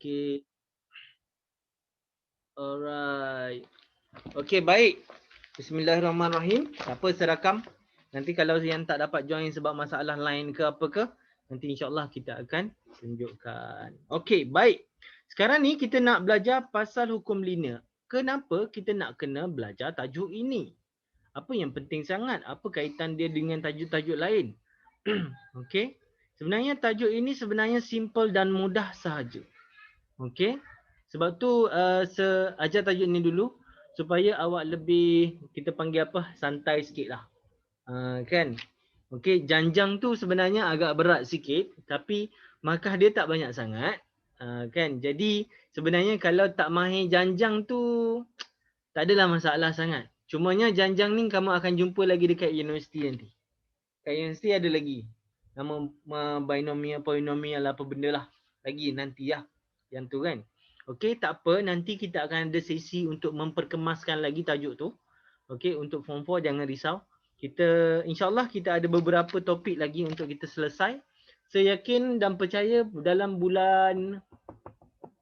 Okey. Alright. Okey, baik. Bismillahirrahmanirrahim. Siapa serakam? Nanti kalau yang tak dapat join sebab masalah lain ke apa ke, nanti insya-Allah kita akan tunjukkan. Okey, baik. Sekarang ni kita nak belajar pasal hukum linear. Kenapa kita nak kena belajar tajuk ini? Apa yang penting sangat? Apa kaitan dia dengan tajuk-tajuk lain? Okey. Sebenarnya tajuk ini sebenarnya simple dan mudah sahaja. Okey. Sebab tu ajar tajuk ni dulu supaya awak lebih, kita panggil apa, santai sikit lah. Kan? Okey, janjang tu sebenarnya agak berat sikit tapi markah dia tak banyak sangat. Kan? Jadi sebenarnya kalau tak mahir janjang tu tak adalah masalah sangat. Cumanya janjang ni kamu akan jumpa lagi dekat universiti nanti. Kat universiti ada lagi. Nama binomial, polinomial apa benda lah. Lagi nanti lah. Yang tu kan. Okey, tak apa. Nanti kita akan ada sesi untuk memperkemaskan lagi tajuk tu. Okey, untuk form 4 jangan risau. Kita, insyaAllah kita ada beberapa topik lagi untuk kita selesai. Saya yakin dan percaya dalam bulan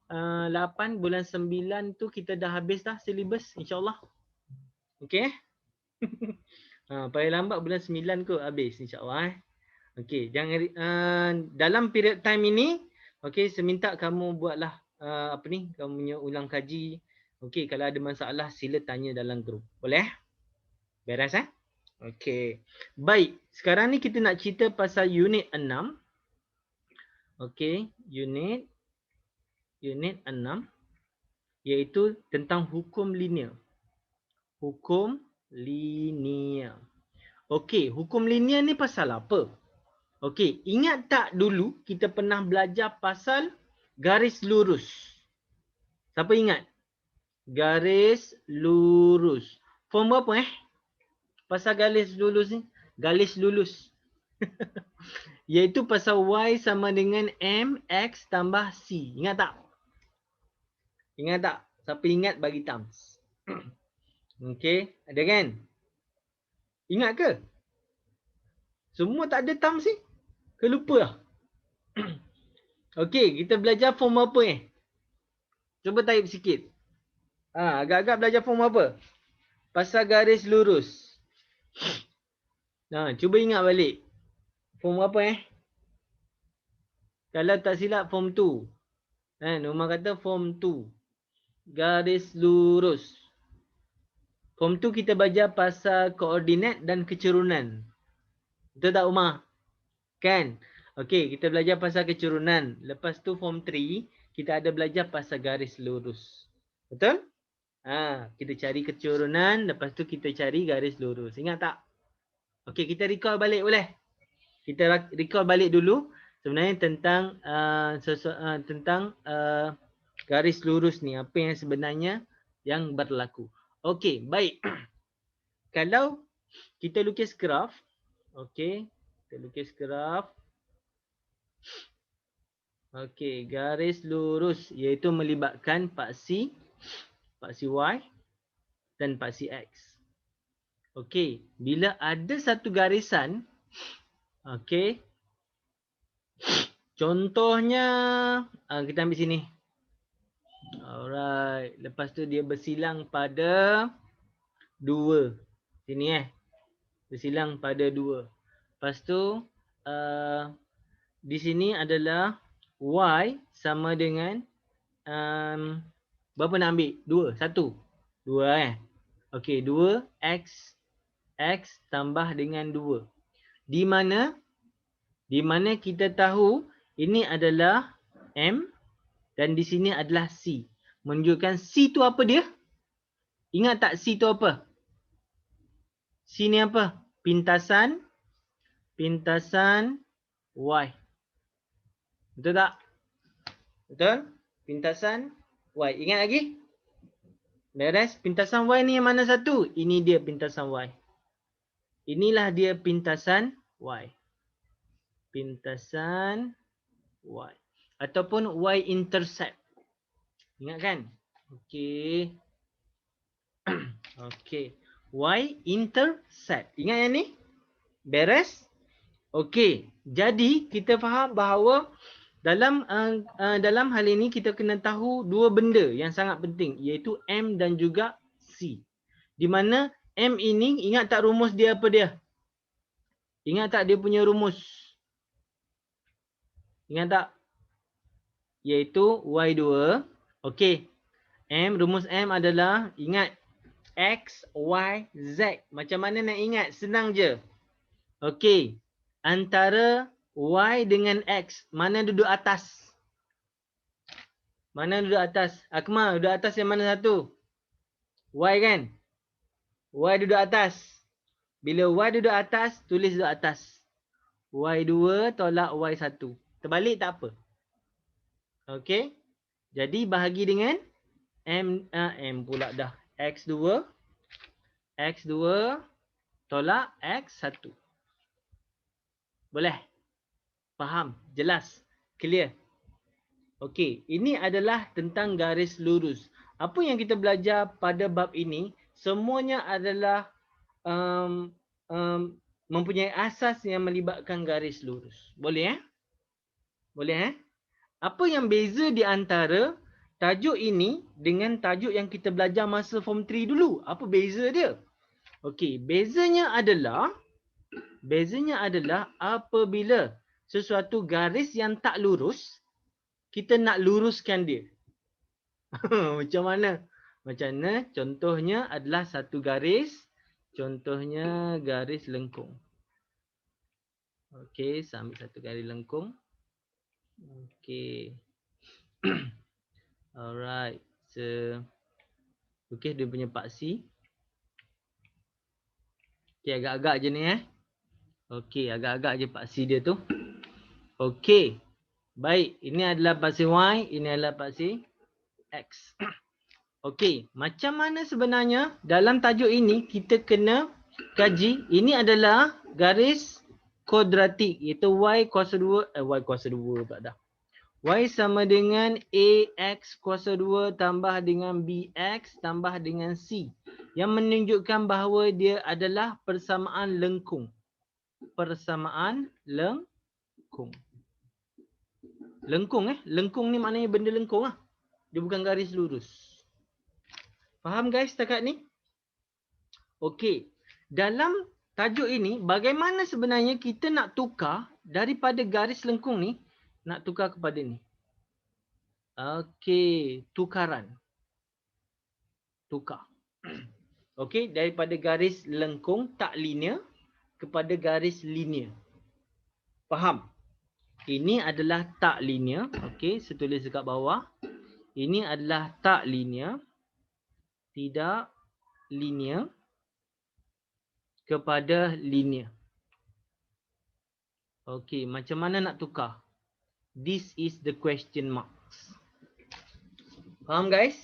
8, bulan 9 tu kita dah habis dah syllabus insyaAllah. Okey. Paling lambat bulan 9 kot habis insyaAllah. Okey, jangan dalam period time ini, okey, saya minta kamu buatlah apa ni, kamu punya ulang kaji. Okey, kalau ada masalah sila tanya dalam grup. Boleh? Beres eh? Okey. Baik, sekarang ni kita nak cerita pasal unit 6. Okey, unit 6 iaitu tentang hukum linear. Hukum linear. Okey, hukum linear ni pasal apa? Okey, ingat tak dulu kita pernah belajar pasal garis lurus? Siapa ingat? Garis lurus. Form berapa pasal garis lurus ni? Garis lurus. Iaitu pasal Y sama dengan MX tambah C. Ingat tak? Ingat tak? Siapa ingat bagi thumbs. Okey, ada kan? Ingat ke? Semua tak ada thumbs ni? Ke lupa lah? Okey, kita belajar form apa Cuba type sikit. Agak-agak belajar form apa? Pasal garis lurus. Cuba ingat balik. Form apa Kalau tak silap form 2. Umar kata form 2. Garis lurus. Form 2 kita belajar pasal koordinat dan kecerunan. Betul tak Umar? Kan? Okey, kita belajar pasal kecerunan. Lepas tu form 3, kita ada belajar pasal garis lurus. Betul? Kita cari kecerunan, lepas tu kita cari garis lurus. Ingat tak? Okey, kita recall balik boleh? Kita recall balik dulu sebenarnya tentang garis lurus ni, apa yang sebenarnya yang berlaku. Okey, baik. Kalau kita lukis graf, okey, kita lukis graf. Okey, garis lurus iaitu melibatkan paksi Y dan paksi X. Okey, bila ada satu garisan, okey, contohnya kita ambil sini. Alright, lepas tu dia bersilang pada 2. Sini bersilang pada 2. Lepas tu di sini adalah Y sama dengan berapa nak ambil? 2, 1. 2 Okey, 2 X tambah dengan 2. Di mana kita tahu ini adalah M dan di sini adalah C. Menunjukkan C tu apa dia? Ingat tak C tu apa? C ni apa? Pintasan Y. Betul tak? Betul? Pintasan Y. Ingat lagi? Beres? Pintasan Y ni yang mana satu? Ini dia pintasan Y. Inilah dia pintasan Y. Pintasan Y. Ataupun Y-intercept. Ingat kan? Okey. Okey. Y-intercept. Ingat yang ni? Beres? Okey. Jadi, kita faham bahawa Dalam hal ini kita kena tahu dua benda yang sangat penting, iaitu M dan juga C. Di mana M ini, ingat tak rumus dia apa dia? Ingat tak dia punya rumus? Ingat tak? Iaitu Y2. Okey. Rumus M adalah, ingat, X, Y, Z. Macam mana nak ingat? Senang je. Okey. Antara Y dengan X, mana duduk atas? Mana duduk atas? Akmal, duduk atas yang mana satu? Y kan? Y duduk atas. Bila Y duduk atas, tulis duduk atas. Y2 tolak Y1. Terbalik tak apa. Okey. Jadi bahagi dengan M pula dah. X2 tolak X1. Boleh? Faham? Jelas? Clear? Okey, ini adalah tentang garis lurus. Apa yang kita belajar pada bab ini, semuanya adalah mempunyai asas yang melibatkan garis lurus. Boleh Boleh Apa yang beza di antara tajuk ini dengan tajuk yang kita belajar masa form 3 dulu? Apa beza dia? Okey, bezanya adalah apabila sesuatu garis yang tak lurus, kita nak luruskan dia. Macam mana? Contohnya adalah satu garis. Contohnya garis lengkung. Okey, saya ambil satu garis lengkung. Okey. Alright. Okey, dia punya paksi. Okey, agak-agak je ni Okey, agak-agak je paksi dia tu. Okey. Baik, ini adalah paksi Y, ini adalah paksi X. Okey, macam mana sebenarnya dalam tajuk ini kita kena kaji, ini adalah garis kuadratik, iaitu Y kuasa 2, Y kuasa 2 tak dah. Y sama dengan AX kuasa 2 tambah dengan BX tambah dengan C. Yang menunjukkan bahawa dia adalah persamaan lengkung. Persamaan lengkung. Lengkung Lengkung ni maknanya benda lengkung lah. Dia bukan garis lurus. Faham guys setakat ni? Okey. Dalam tajuk ini, bagaimana sebenarnya kita nak tukar daripada garis lengkung ni, nak tukar kepada ni? Okey, tukaran. Tukar. Okey, daripada garis lengkung tak linear kepada garis linear. Faham? Ini adalah tak linear. Okey, saya tulis dekat bawah. Ini adalah tak linear. Tidak linear kepada linear. Okey, macam mana nak tukar? This is the question marks. Faham guys?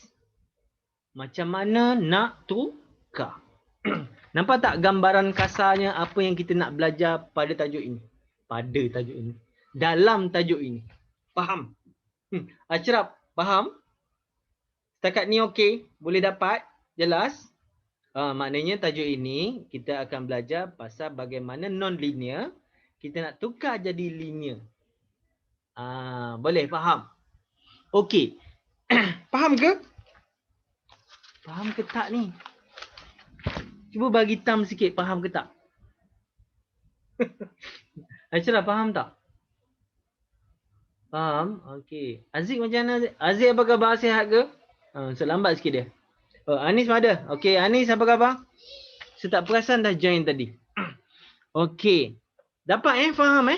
Macam mana nak tukar? Nampak tak gambaran kasarnya apa yang kita nak belajar pada tajuk ini? Pada tajuk ini. Dalam tajuk ini. Faham? Ashraf, faham? Setakat ni okey? Boleh dapat? Jelas? Maknanya tajuk ini kita akan belajar pasal bagaimana non-linear kita nak tukar jadi linear. Boleh faham? Okey. Faham ke? Faham ke tak ni? Cuba bagi thumb sikit, faham ke tak? Ashraf, faham tak? Faham? Okey. Aziz macam mana? Aziz apa khabar? Sihat ke? Lambat sikit dia. Anis ada? Okey, Anis apa khabar? Saya tak perasan dah join tadi. Okey. Dapat faham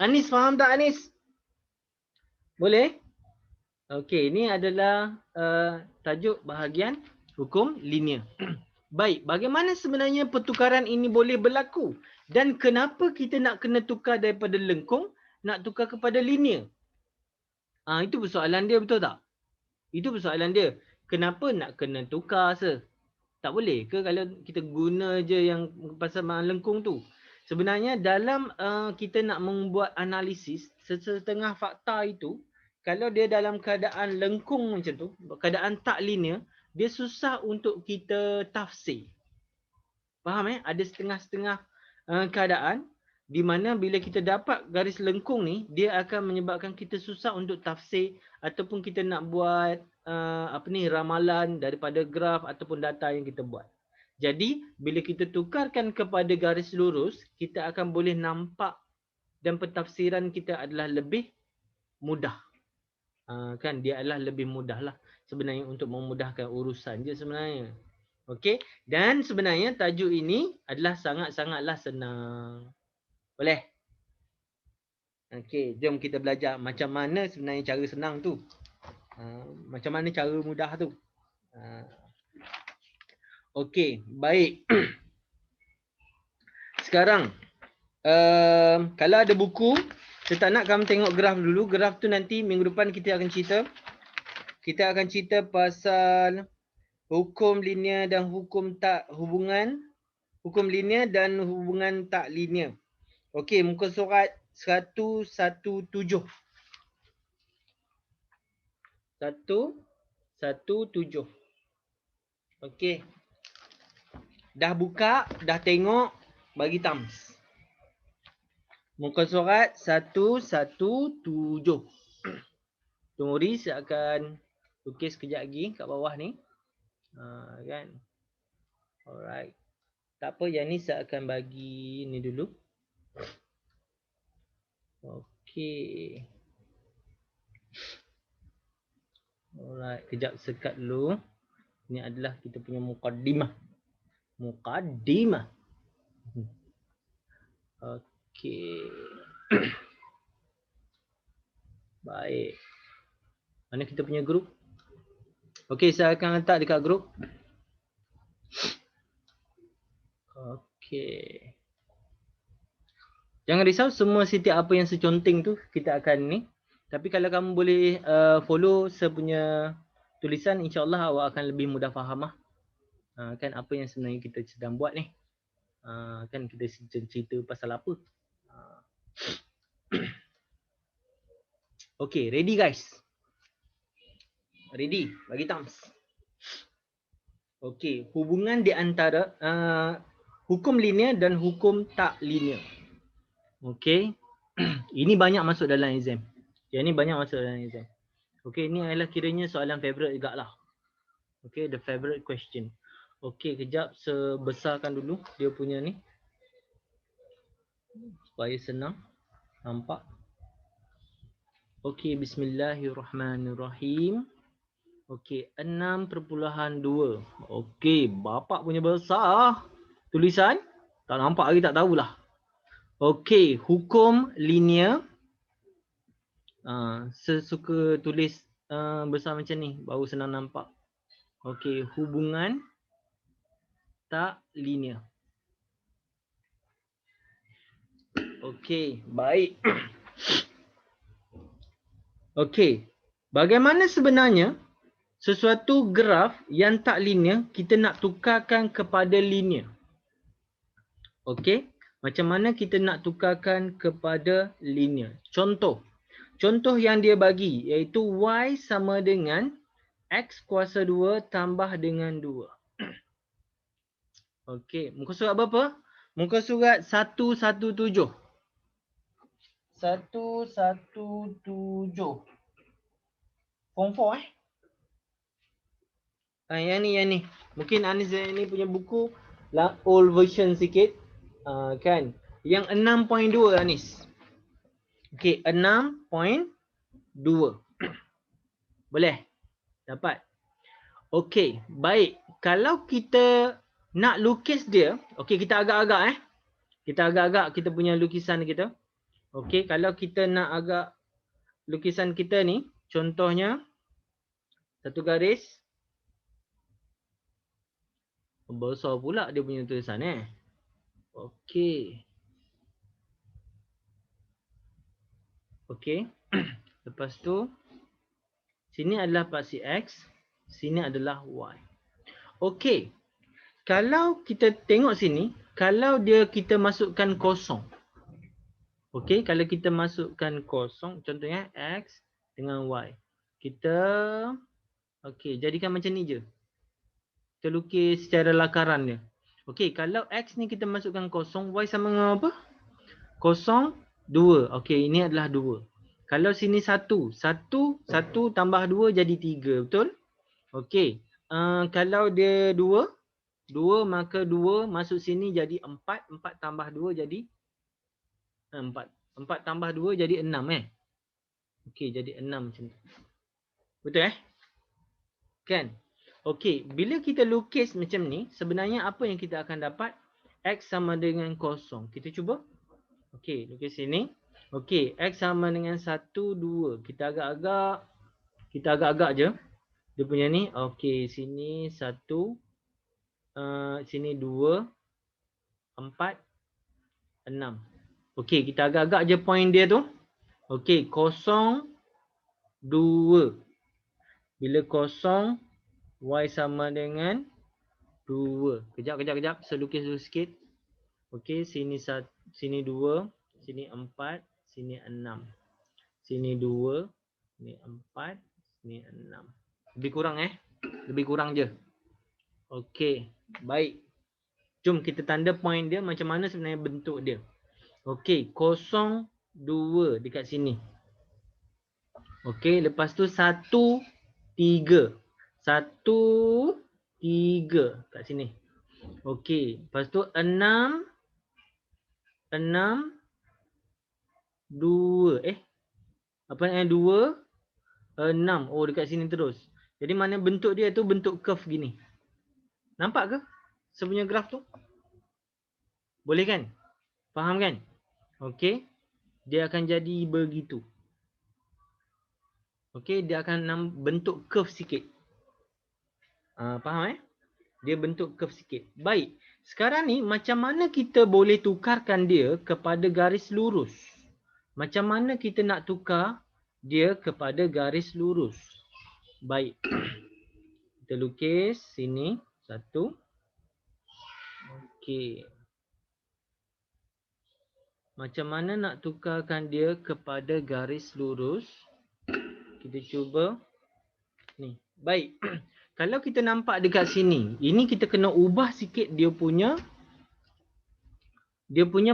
Anis faham tak Anis? Boleh? Okey, ini adalah tajuk bahagian hukum linear. Baik, bagaimana sebenarnya pertukaran ini boleh berlaku? Dan kenapa kita nak kena tukar daripada lengkung, nak tukar kepada linear? Itu persoalan dia, betul tak? Itu persoalan dia. Kenapa nak kena tukar Tak boleh ke kalau kita guna je yang persamaan lengkung tu? Sebenarnya dalam kita nak membuat analisis, setengah fakta itu, kalau dia dalam keadaan lengkung macam tu, keadaan tak linear, dia susah untuk kita tafsir. Faham Ada setengah-setengah keadaan di mana bila kita dapat garis lengkung ni, dia akan menyebabkan kita susah untuk tafsir ataupun kita nak buat ramalan daripada graf ataupun data yang kita buat. Jadi bila kita tukarkan kepada garis lurus, kita akan boleh nampak dan pentafsiran kita adalah lebih mudah. Kan dia adalah lebih mudah lah sebenarnya untuk memudahkan urusan je sebenarnya. Okey, dan sebenarnya tajuk ini adalah sangat-sangatlah senang. Boleh? Okey, jom kita belajar macam mana sebenarnya cara senang tu. Macam mana cara mudah tu. Okey, baik. Sekarang, kalau ada buku, saya tak nak kamu tengok graf dulu. Graf tu nanti minggu depan kita akan cerita. Kita akan cerita pasal hukum linear dan hukum tak hubungan. Hukum linear dan hubungan tak linear. Okey, muka surat 117. 117. Okey. Dah buka, dah tengok, bagi thumbs. Muka surat 117. Tunggu Ri, saya akan lukis kejap lagi kat bawah ni. Kan? Alright. Tak apa, yang ni saya akan bagi ni dulu. Okey. Alright, kejap sekat dulu. Ini adalah kita punya mukaddimah. Mukaddimah. Okey. Baik. Mana kita punya grup? Okey, saya akan letak dekat grup. Okey. Jangan risau, semua setiap apa yang seconting tu kita akan ni. Tapi kalau kamu boleh follow saya punya tulisan, insyaAllah awak akan lebih mudah faham lah. Kan apa yang sebenarnya kita sedang buat ni. Kan kita cerita pasal apa. Okay, ready guys? Ready? Bagi thumbs. Okay, hubungan di antara hukum linear dan hukum tak linear. Okay, ini banyak masuk dalam exam. Yang ni banyak masuk dalam exam. Okay, ini adalah kiranya soalan favorite juga lah. Okay, the favorite question. Okay, kejap sebesarkan dulu dia punya ni. Supaya senang nampak. Okay, bismillahirrahmanirrahim. Okay, 6.2. Okay, bapak punya besar tulisan. Tak nampak lagi, tak tahulah. Okay, hukum linear. Saya suka tulis besar macam ni, baru senang nampak. Okay, hubungan tak linear. Okay, baik. Okay, bagaimana sebenarnya sesuatu graf yang tak linear kita nak tukarkan kepada linear? Okay, macam mana kita nak tukarkan kepada linear? Contoh yang dia bagi iaitu y sama dengan x kuasa 2 tambah dengan 2. Okey, muka surat berapa? Muka surat 117. 117. Form 4 yang ni. Mungkin Anis ni punya buku old version sikit. Kan? Yang 6.2 Anis. Okey, 6.2. Boleh? Dapat? Okey, baik. Kalau kita nak lukis dia, okey kita agak-agak Kita agak-agak kita punya lukisan kita. Okey, kalau kita nak agak lukisan kita ni, contohnya satu garis. Besar pula dia punya tulisan Okey. Okey. Lepas tu sini adalah paksi X, sini adalah Y. Okey. Kalau kita tengok sini, kalau kita masukkan kosong. Okey, kalau kita masukkan kosong, contohnya X dengan Y. Kita jadikan macam ni je. Kita lukis secara lakaran dia. Okey, kalau X ni kita masukkan kosong, Y sama dengan apa? kosong, 2. Okey, ini adalah 2. Kalau sini 1, 1 tambah 2 jadi 3, betul? Okey. Kalau dia 2, 2 maka 2 masuk sini jadi 4, 4 tambah 2 jadi 4. 4 tambah 2 jadi 6 Okey, jadi 6 macam tu. Betul Kan? Okey, bila kita lukis macam ni, sebenarnya apa yang kita akan dapat? X sama dengan kosong. Kita cuba. Okey, lukis sini. Okey, X sama dengan 1, 2. Kita agak-agak je. Dia punya ni. Okey, sini 1. Sini 2. 4. 6. Okey, kita agak-agak je point dia tu. Okey, kosong, 2. Bila kosong, Y sama dengan 2. Kejap. Saya lukis dulu sikit. Okey, sini 2, sini 4, sini 6. Sini 2, sini 4, sini 6. Lebih kurang Lebih kurang je. Okey, baik. Jom kita tanda point dia macam mana sebenarnya bentuk dia. Okey, 0, 2 dekat sini. Okey, lepas tu 1, 3. 1, 3 kat sini. Okey, lepas tu 6, 6, 2. Apa yang 2, 6. Oh, dekat sini terus. Jadi mana bentuk dia tu bentuk curve gini. Nampak ke? Sebenarnya graf tu? Boleh kan? Faham kan? Okey. Dia akan jadi begitu. Okey, dia akan bentuk curve sikit. Faham Dia bentuk curve sikit. Baik. Sekarang ni macam mana kita boleh tukarkan dia kepada garis lurus? Macam mana kita nak tukar dia kepada garis lurus? Baik. Kita lukis sini 1. Okey. Macam mana nak tukarkan dia kepada garis lurus? Kita cuba. Ni. Baik. Kalau kita nampak dekat sini, ini kita kena ubah sikit dia punya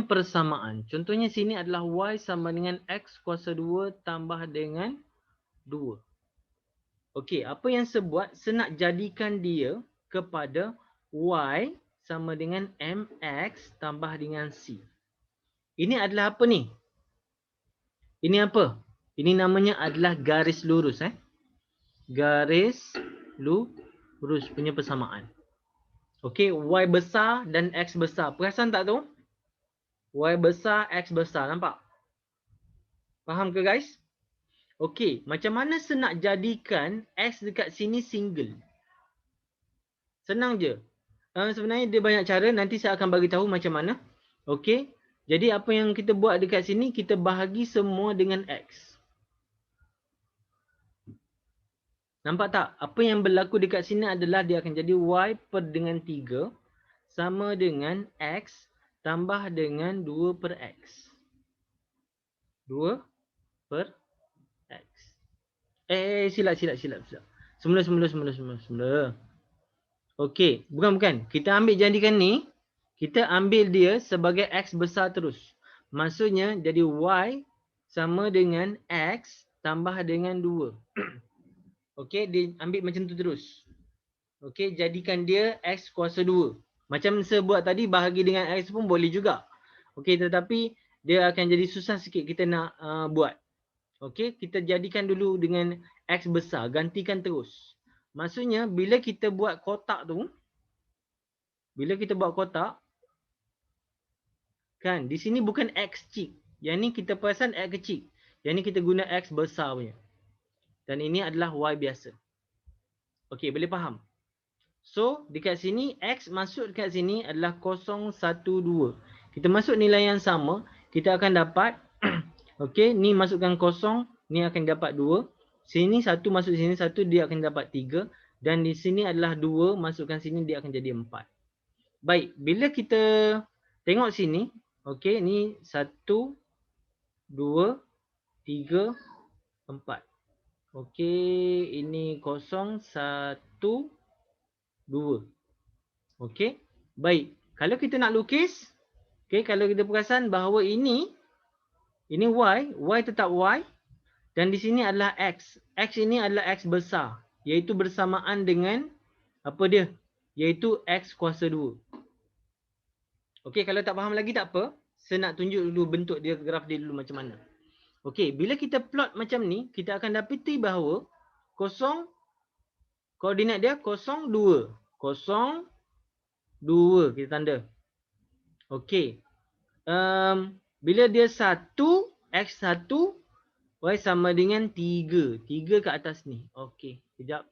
persamaan. Contohnya sini adalah Y sama dengan X kuasa 2 tambah dengan 2. Okey, apa yang saya buat? Saya nak jadikan dia kepada Y sama dengan MX tambah dengan C. Ini adalah apa ni? Ini apa? Ini namanya adalah garis lurus. Garis lurus punya persamaan. Okey, Y besar dan X besar. Perasan tak tu? Y besar, X besar. Nampak? Faham ke guys? Okey, macam mana saya nak jadikan X dekat sini single? Senang je. Sebenarnya dia banyak cara. Nanti saya akan bagi tahu macam mana. Okey. Jadi apa yang kita buat dekat sini, kita bahagi semua dengan X. Nampak tak? Apa yang berlaku dekat sini adalah dia akan jadi Y per dengan 3 sama dengan X tambah dengan 2 per X. 2 per X. Silap. Semula. Okey, bukan. Kita ambil jadikan ni, kita ambil dia sebagai X besar terus. Maksudnya jadi Y sama dengan X tambah dengan 2. Okey, dia ambil macam tu terus. Okey, jadikan dia X kuasa 2. Macam saya buat tadi, bahagi dengan X pun boleh juga. Okey, tetapi dia akan jadi susah sikit kita nak buat. Okey, kita jadikan dulu dengan X besar, gantikan terus. Maksudnya bila kita buat kotak tu, kan di sini bukan X kecil. Yang ni kita perasan X kecil. Yang ni kita guna X besar punya. Dan ini adalah Y biasa. Okey, boleh faham? So, dekat sini X masuk dekat sini adalah 0, 1, 2. Kita masuk nilai yang sama, kita akan dapat okey, ni masukkan 0, ni akan dapat 2. Sini 1 masuk sini 1, dia akan dapat 3 dan di sini adalah 2 masukkan sini dia akan jadi 4. Baik, bila kita tengok sini, okey, ni 1 2 3 4. Okey, ini 0 1 2. Okey. Baik. Kalau kita nak lukis, okey, kalau kita perasan bahawa ini Ini y tetap y. Dan di sini adalah x. X ini adalah x besar. Iaitu bersamaan dengan apa dia? Iaitu x kuasa 2. Okey, kalau tak faham lagi tak apa. Saya nak tunjuk dulu bentuk dia, graf dia dulu macam mana. Okey, bila kita plot macam ni, kita akan dapati bahawa kosong, koordinat dia 0, 2. 0, 2 kita tanda. Okey. Bila dia 1, x1, y sama dengan 3. 3 ke atas ni. Okey, kejap.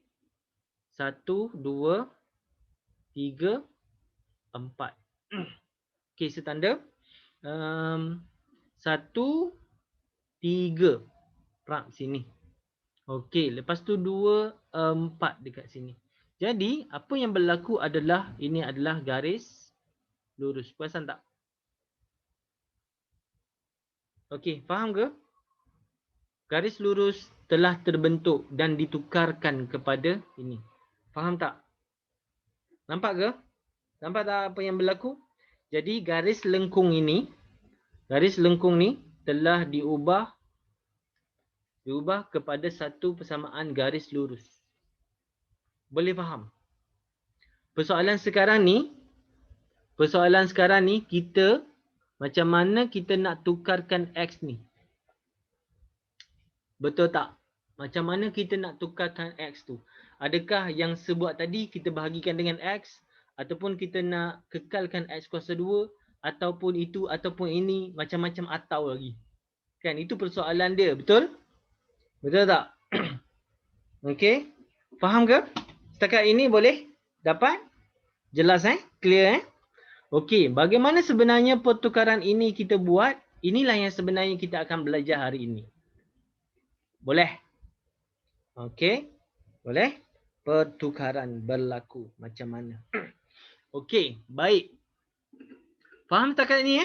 1, 2, 3, 4. Okey, saya tanda. 1, 3. Prap sini. Okey, lepas tu 2, 4 dekat sini. Jadi, apa yang berlaku adalah, ini adalah garis lurus. Perasan tak? Okey, faham ke? Garis lurus telah terbentuk dan ditukarkan kepada ini. Faham tak? Nampak ke? Nampak tak apa yang berlaku? Jadi garis lengkung ni telah diubah kepada satu persamaan garis lurus. Boleh faham? Persoalan sekarang ni kita macam mana kita nak tukarkan x ni? Betul tak? Macam mana kita nak tukarkan x tu? Adakah yang sebuat tadi kita bahagikan dengan x, ataupun kita nak kekalkan x kuasa 2, ataupun itu ataupun ini, macam-macam atau lagi. Kan itu persoalan dia, betul? Betul tak? Okey. Faham ke? Setakat ini boleh dapat? Jelas Clear Okey, bagaimana sebenarnya pertukaran ini kita buat? Inilah yang sebenarnya kita akan belajar hari ini. Boleh? Okey. Boleh? Pertukaran berlaku macam mana? Okey, baik. Faham setakat ini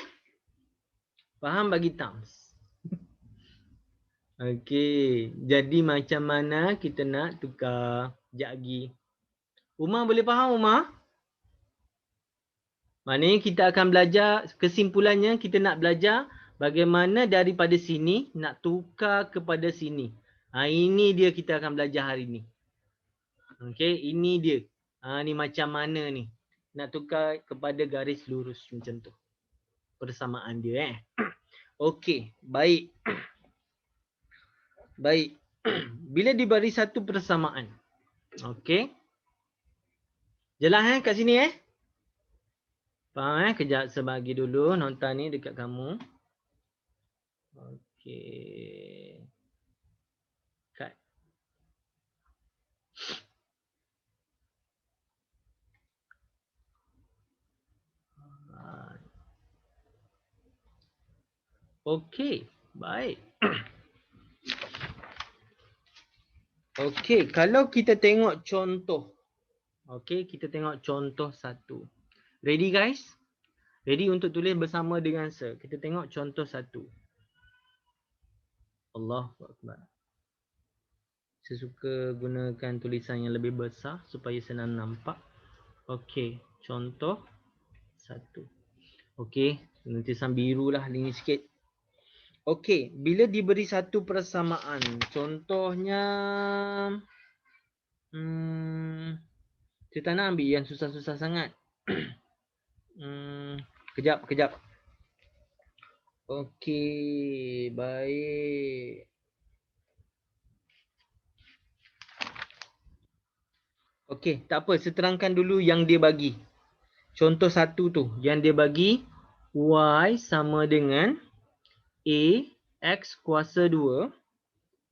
Faham bagi thumbs. Okey, jadi macam mana kita nak tukar? Sekejap lagi. Umar boleh faham Umar? Maknanya kita akan belajar, kesimpulannya kita nak belajar bagaimana daripada sini nak tukar kepada sini. Ini dia kita akan belajar hari ni. Okey, ini dia. Ni macam mana ni? Nak tukar kepada garis lurus macam tu. Persamaan dia Okey, baik. Baik. Bila diberi satu persamaan. Okey. Jelas kat sini Faham Kejap saya bagi dulu nota ni dekat kamu. Okey. Cut. Okey, baik. Okey, kalau kita tengok contoh. Okey, kita tengok contoh satu. Ready guys? Ready untuk tulis bersama dengan saya. Kita tengok contoh satu. Allahu Akbar. Saya suka gunakan tulisan yang lebih besar supaya senang nampak. Okey, contoh satu. Okey, tulisan biru lah ini sikit. Okey, bila diberi satu persamaan, contohnya saya tak nak ambil yang susah-susah sangat. Kejap. Okey, baik. Okey, tak apa, saya terangkan dulu yang dia bagi. Contoh satu tu, yang dia bagi y sama dengan a x kuasa 2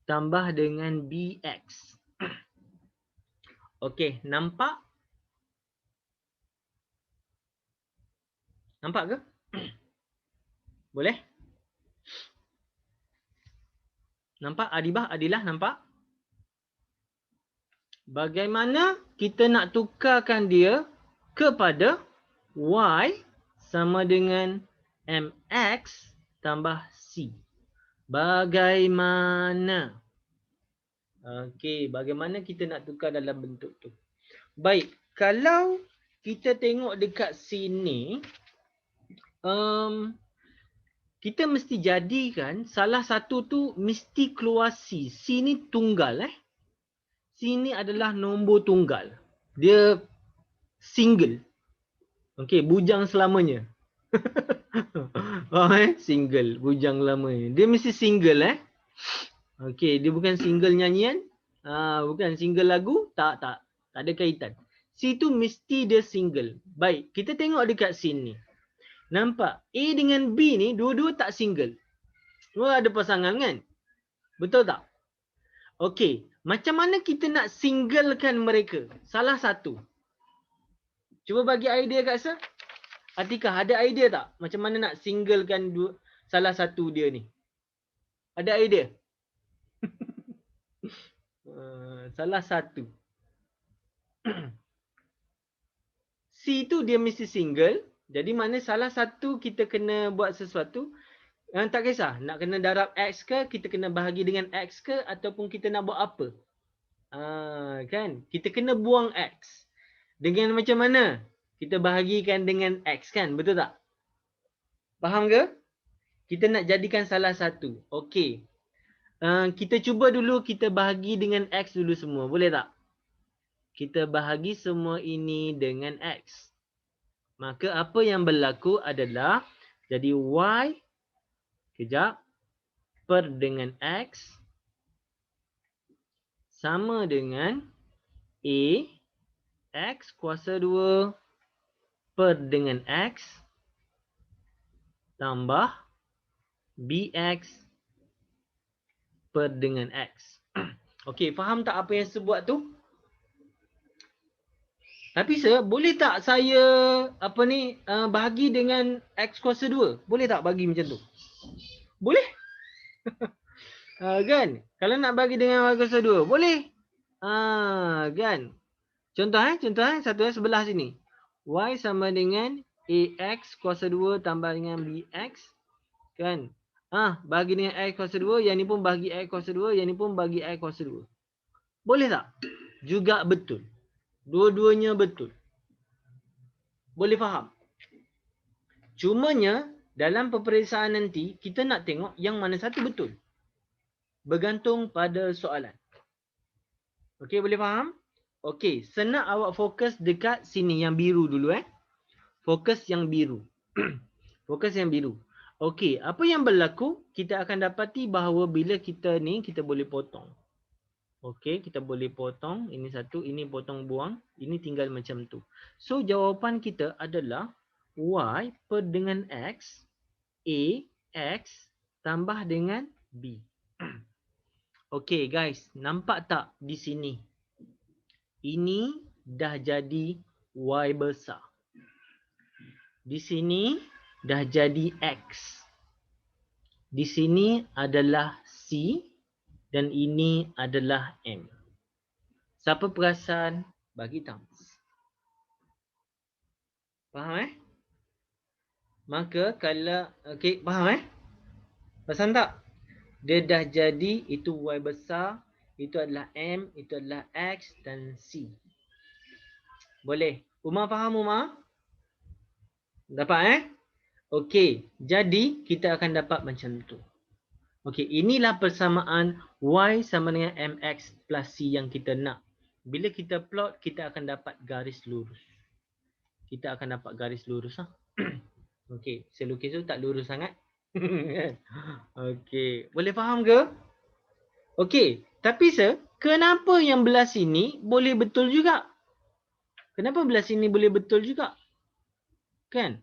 tambah dengan bx. Okey, nampak? Nampak ke? Boleh? Nampak Adibah, Adilah nampak? Bagaimana kita nak tukarkan dia kepada y sama dengan mx tambah c. Bagaimana? Okey, bagaimana kita nak tukar dalam bentuk tu? Baik, kalau kita tengok dekat sini, kita mesti jadikan salah satu tu mesti keluar C. C ni tunggal C ni adalah nombor tunggal. Dia single. Okey, bujang selamanya. Single, bujang lamanya. Dia mesti single Okey, dia bukan single nyanyian. Bukan single lagu, tak ada kaitan. C tu mesti dia single. Baik, kita tengok dekat scene ni. Nampak A dengan B ni dua-dua tak single. Ada pasangan kan? Betul tak? Okey, macam mana kita nak singlekan mereka? Salah satu. Cuba bagi idea kat saya. Atikah ada idea tak? Macam mana nak singlekan salah satu dia ni? Ada idea? Salah satu. C tu dia mesti single. Jadi mana salah satu kita kena buat sesuatu. Tak kisah. Nak kena darab X ke, kita kena bahagi dengan X ke, ataupun kita nak buat apa. Kan? Kita kena buang X. Dengan macam mana? Kita bahagikan dengan X kan? Betul tak? Faham ke? Kita nak jadikan salah satu. Okey. Kita cuba dulu kita bahagi dengan X dulu semua. Boleh tak? Kita bahagi semua ini dengan X. Maka apa yang berlaku adalah jadi Y kejap per dengan X sama dengan A X kuasa 2 per dengan X tambah BX per dengan X. Okey, faham tak apa yang saya buat tu? Tapi boleh tak saya bahagi dengan X kuasa 2? Boleh tak bagi macam tu? Boleh? Kan? Kalau nak bagi dengan Y kuasa 2, boleh? Kan? Contoh satu sebelah sini. Y sama dengan AX kuasa 2 tambah dengan BX. Kan? Bagi dengan X kuasa 2, yang ni pun bagi X kuasa 2, yang ni pun bagi X kuasa 2. Boleh tak? Juga betul. Dua-duanya betul. Boleh faham? Cumanya dalam peperiksaan nanti kita nak tengok yang mana satu betul. Bergantung pada soalan. Okey, boleh faham? Okey, senang awak fokus dekat sini yang biru dulu Fokus yang biru. Fokus yang biru. Okey, apa yang berlaku? Kita akan dapati bahawa bila kita boleh potong. Okey, kita boleh potong. Ini satu, ini potong buang. Ini tinggal macam tu. So, jawapan kita adalah Y per dengan X, A, X tambah dengan B. Okey guys, nampak tak di sini? Ini dah jadi Y besar. Di sini dah jadi X. Di sini adalah C. Dan ini adalah M. Siapa perasan? Bagi thumbs. Faham Maka kalau okey, faham Perasan tak? Dia dah jadi itu Y besar, itu adalah M, itu adalah X dan C. Boleh. Umar faham Umar? Dapat Okey, jadi kita akan dapat macam tu. Okey, inilah persamaan Y sama dengan MX plus C yang kita nak. Bila kita plot, kita akan dapat garis lurus. Kita akan dapat garis lurus Okey, saya lukis tu tak lurus sangat. Okey, boleh faham ke? Okey, tapi kenapa yang belah sini boleh betul juga? Kenapa belah sini boleh betul juga? Kan?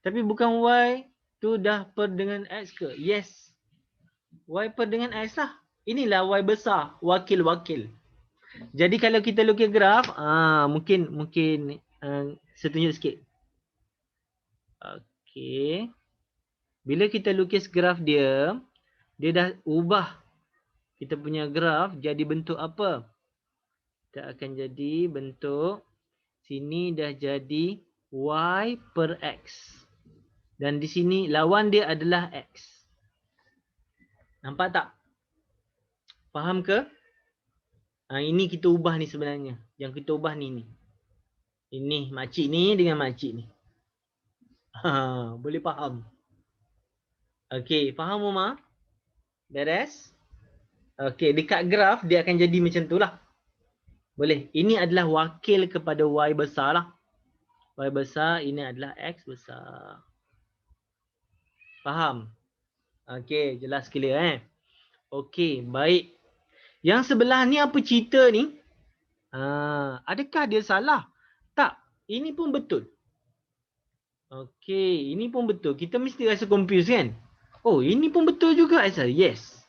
Tapi bukan Y tu dah per dengan X ke? Yes. Y per dengan X lah. Inilah Y besar, wakil-wakil. Jadi kalau kita lukis graf, mungkin saya tunjuk sikit. Okey. Bila kita lukis graf dia dah ubah kita punya graf jadi bentuk apa? Kita akan jadi bentuk sini dah jadi Y per X. Dan di sini lawan dia adalah X. Nampak tak? Faham ke? Ini kita ubah ni sebenarnya. Yang kita ubah ni. Ini makcik ni dengan makcik ni. Boleh faham? Okey, faham Umar? Beres? Okey, dekat graf dia akan jadi macam tu lah. Boleh. Ini adalah wakil kepada Y besar lah. Y besar, ini adalah X besar. Faham? Okey, jelas clear Okey, baik. Yang sebelah ni apa cerita ni? Adakah dia salah? Tak, ini pun betul. Okey, ini pun betul. Kita mesti rasa confused kan? Oh, ini pun betul juga Aisyah. Yes.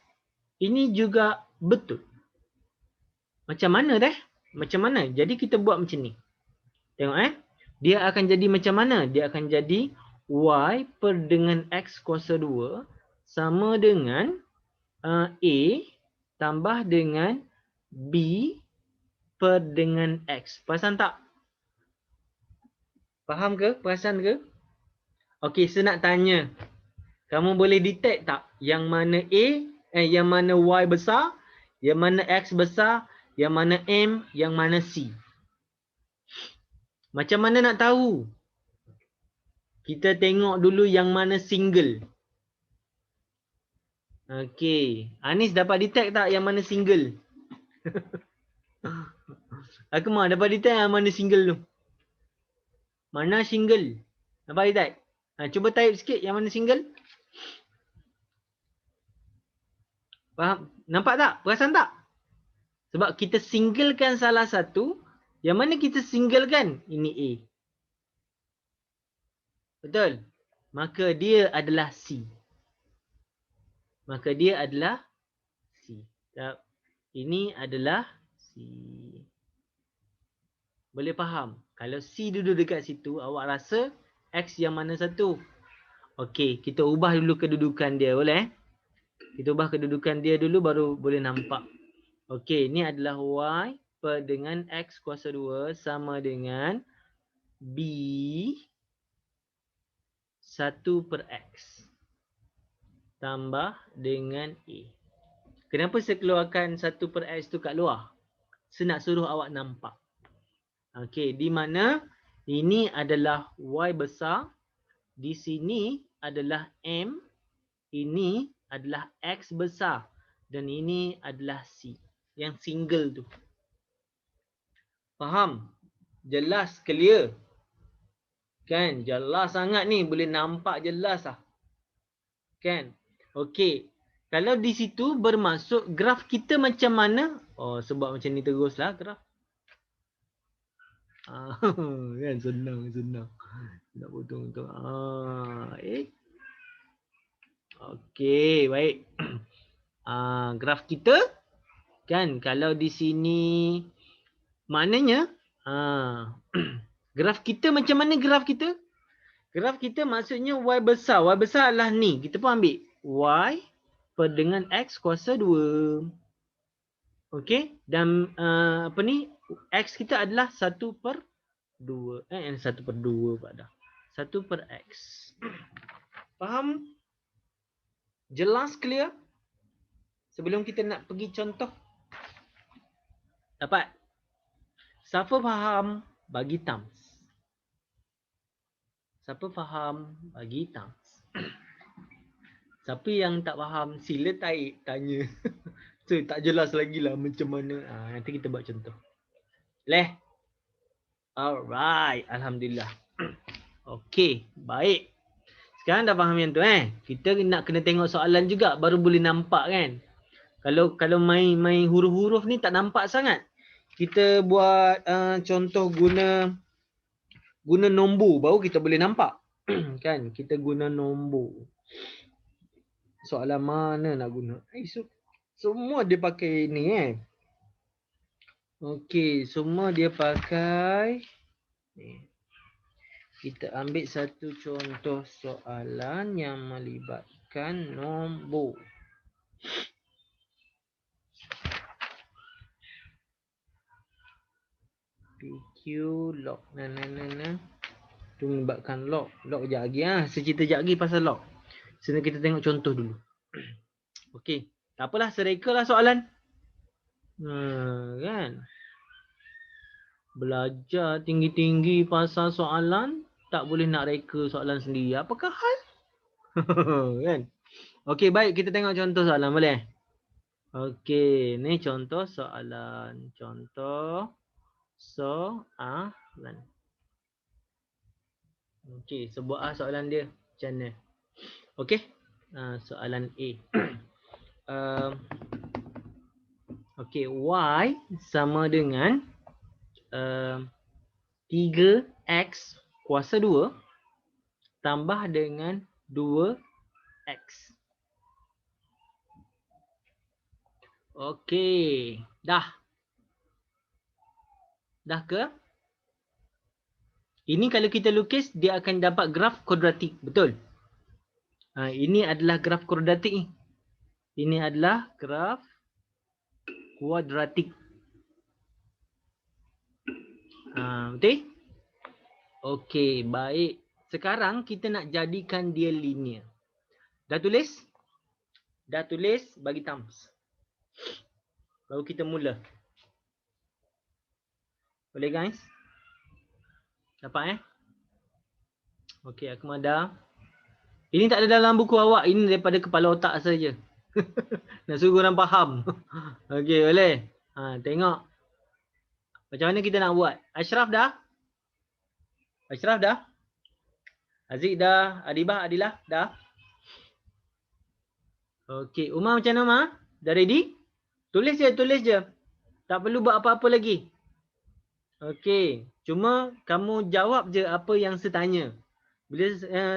Ini juga betul. Macam mana dah? Macam mana? Jadi kita buat macam ni. Tengok Dia akan jadi macam mana? Dia akan jadi Y per dengan X kuasa 2 sama dengan A tambah dengan B per dengan X. Perasan tak? Faham ke? Perasan ke? Okey, saya nak tanya. Kamu boleh detect tak yang mana yang mana Y besar, yang mana X besar, yang mana M, yang mana C? Macam mana nak tahu? Kita tengok dulu yang mana single. Okey. Anis dapat detect tak yang mana single? Aku mah dapat detect yang mana single tu. Mana single? Dapat detect? Cuba type sikit yang mana single. Faham? Nampak tak? Perasan tak? Sebab kita singlekan salah satu. Yang mana kita singlekan? Ini A. Betul? Maka dia adalah C. Maka dia adalah C. Ini adalah C. Boleh faham? Kalau C duduk dekat situ, awak rasa X yang mana satu? Okey, kita ubah dulu kedudukan dia, boleh? Kita ubah kedudukan dia dulu baru boleh nampak. Okey, ini adalah Y per dengan X kuasa 2 sama dengan B 1 per X tambah dengan A. Kenapa saya keluarkan 1 per X tu kat luar? Saya nak suruh awak nampak. Okey, di mana ini adalah Y besar, di sini adalah M, ini adalah X besar dan ini adalah C. Yang single tu. Faham? Jelas, clear? Kan? Jelas sangat ni, boleh nampak jelas lah. Kan? Okey. Kalau di situ bermaksud graf kita macam mana? Oh, sebab macam ni teruslah graf. Kan senang. Nak potong-potong. Okey, baik. Graf kita kan kalau di sini maknanya graf kita macam mana graf kita? Graf kita maksudnya Y besar. Y besar adalah ni. Kita pun ambil Y per dengan X kuasa 2. Okey. Dan apa ni? X kita adalah 1 per 2. 1 per 2 pada. 1 per X. Faham? Jelas, clear? Sebelum kita nak pergi contoh. Dapat? Siapa faham? Bagi thumbs. Siapa faham? Bagi thumbs. Siapa yang tak faham? Sila tanya. So, tak jelas lagi lah macam mana. Nanti kita buat contoh. Leh. Alright. Alhamdulillah. Okey. Baik. Sekarang dah faham yang tu Kita nak kena tengok soalan juga baru boleh nampak kan. Kalau main huruf-huruf ni tak nampak sangat. Kita buat contoh guna nombor baru kita boleh nampak. Kan? Kita guna nombor. Soalan mana nak guna? Semua dia pakai ni Okey, semua dia pakai ni. Kita ambil satu contoh soalan yang melibatkan nombor. PQ log. Tu melibatkan log. Log sekejap lagi Saya cerita sekejap lagi pasal log. Sekarang kita tengok contoh dulu. Okey. Tak apalah, serekalah soalan. Kan? Belajar tinggi-tinggi pasal soalan, tak boleh nak reka soalan sendiri. Apakah hal? Kan? Okey, baik, kita tengok contoh soalan boleh? Okey, ni contoh soalan. Contoh soalan. Okey, sebuah soalan dia macam mana? Okey. Soalan A. Okey, Y sama dengan 3x kuasa 2 tambah dengan 2x. Okey, dah. Dah ke? Ini kalau kita lukis, dia akan dapat graf kuadratik. Betul? Ini adalah graf kuadratik ni. Ini adalah graf kuadratik. Betul? Okey, baik. Sekarang kita nak jadikan dia linear. Dah tulis? Dah tulis, bagi thumbs. Baru kita mula. Boleh guys? Dapat Okey, aku ada. Ini tak ada dalam buku awak. Ini daripada kepala otak saja. Nak suruh korang faham. Okey, boleh? Tengok. Macam mana kita nak buat? Ashraf dah? Ashraf dah? Aziz dah? Adibah, Adilah dah? Okey, Umar macam mana Umar? Dah ready? Tulis je. Tak perlu buat apa-apa lagi. Okey, cuma kamu jawab je apa yang saya tanya. Bila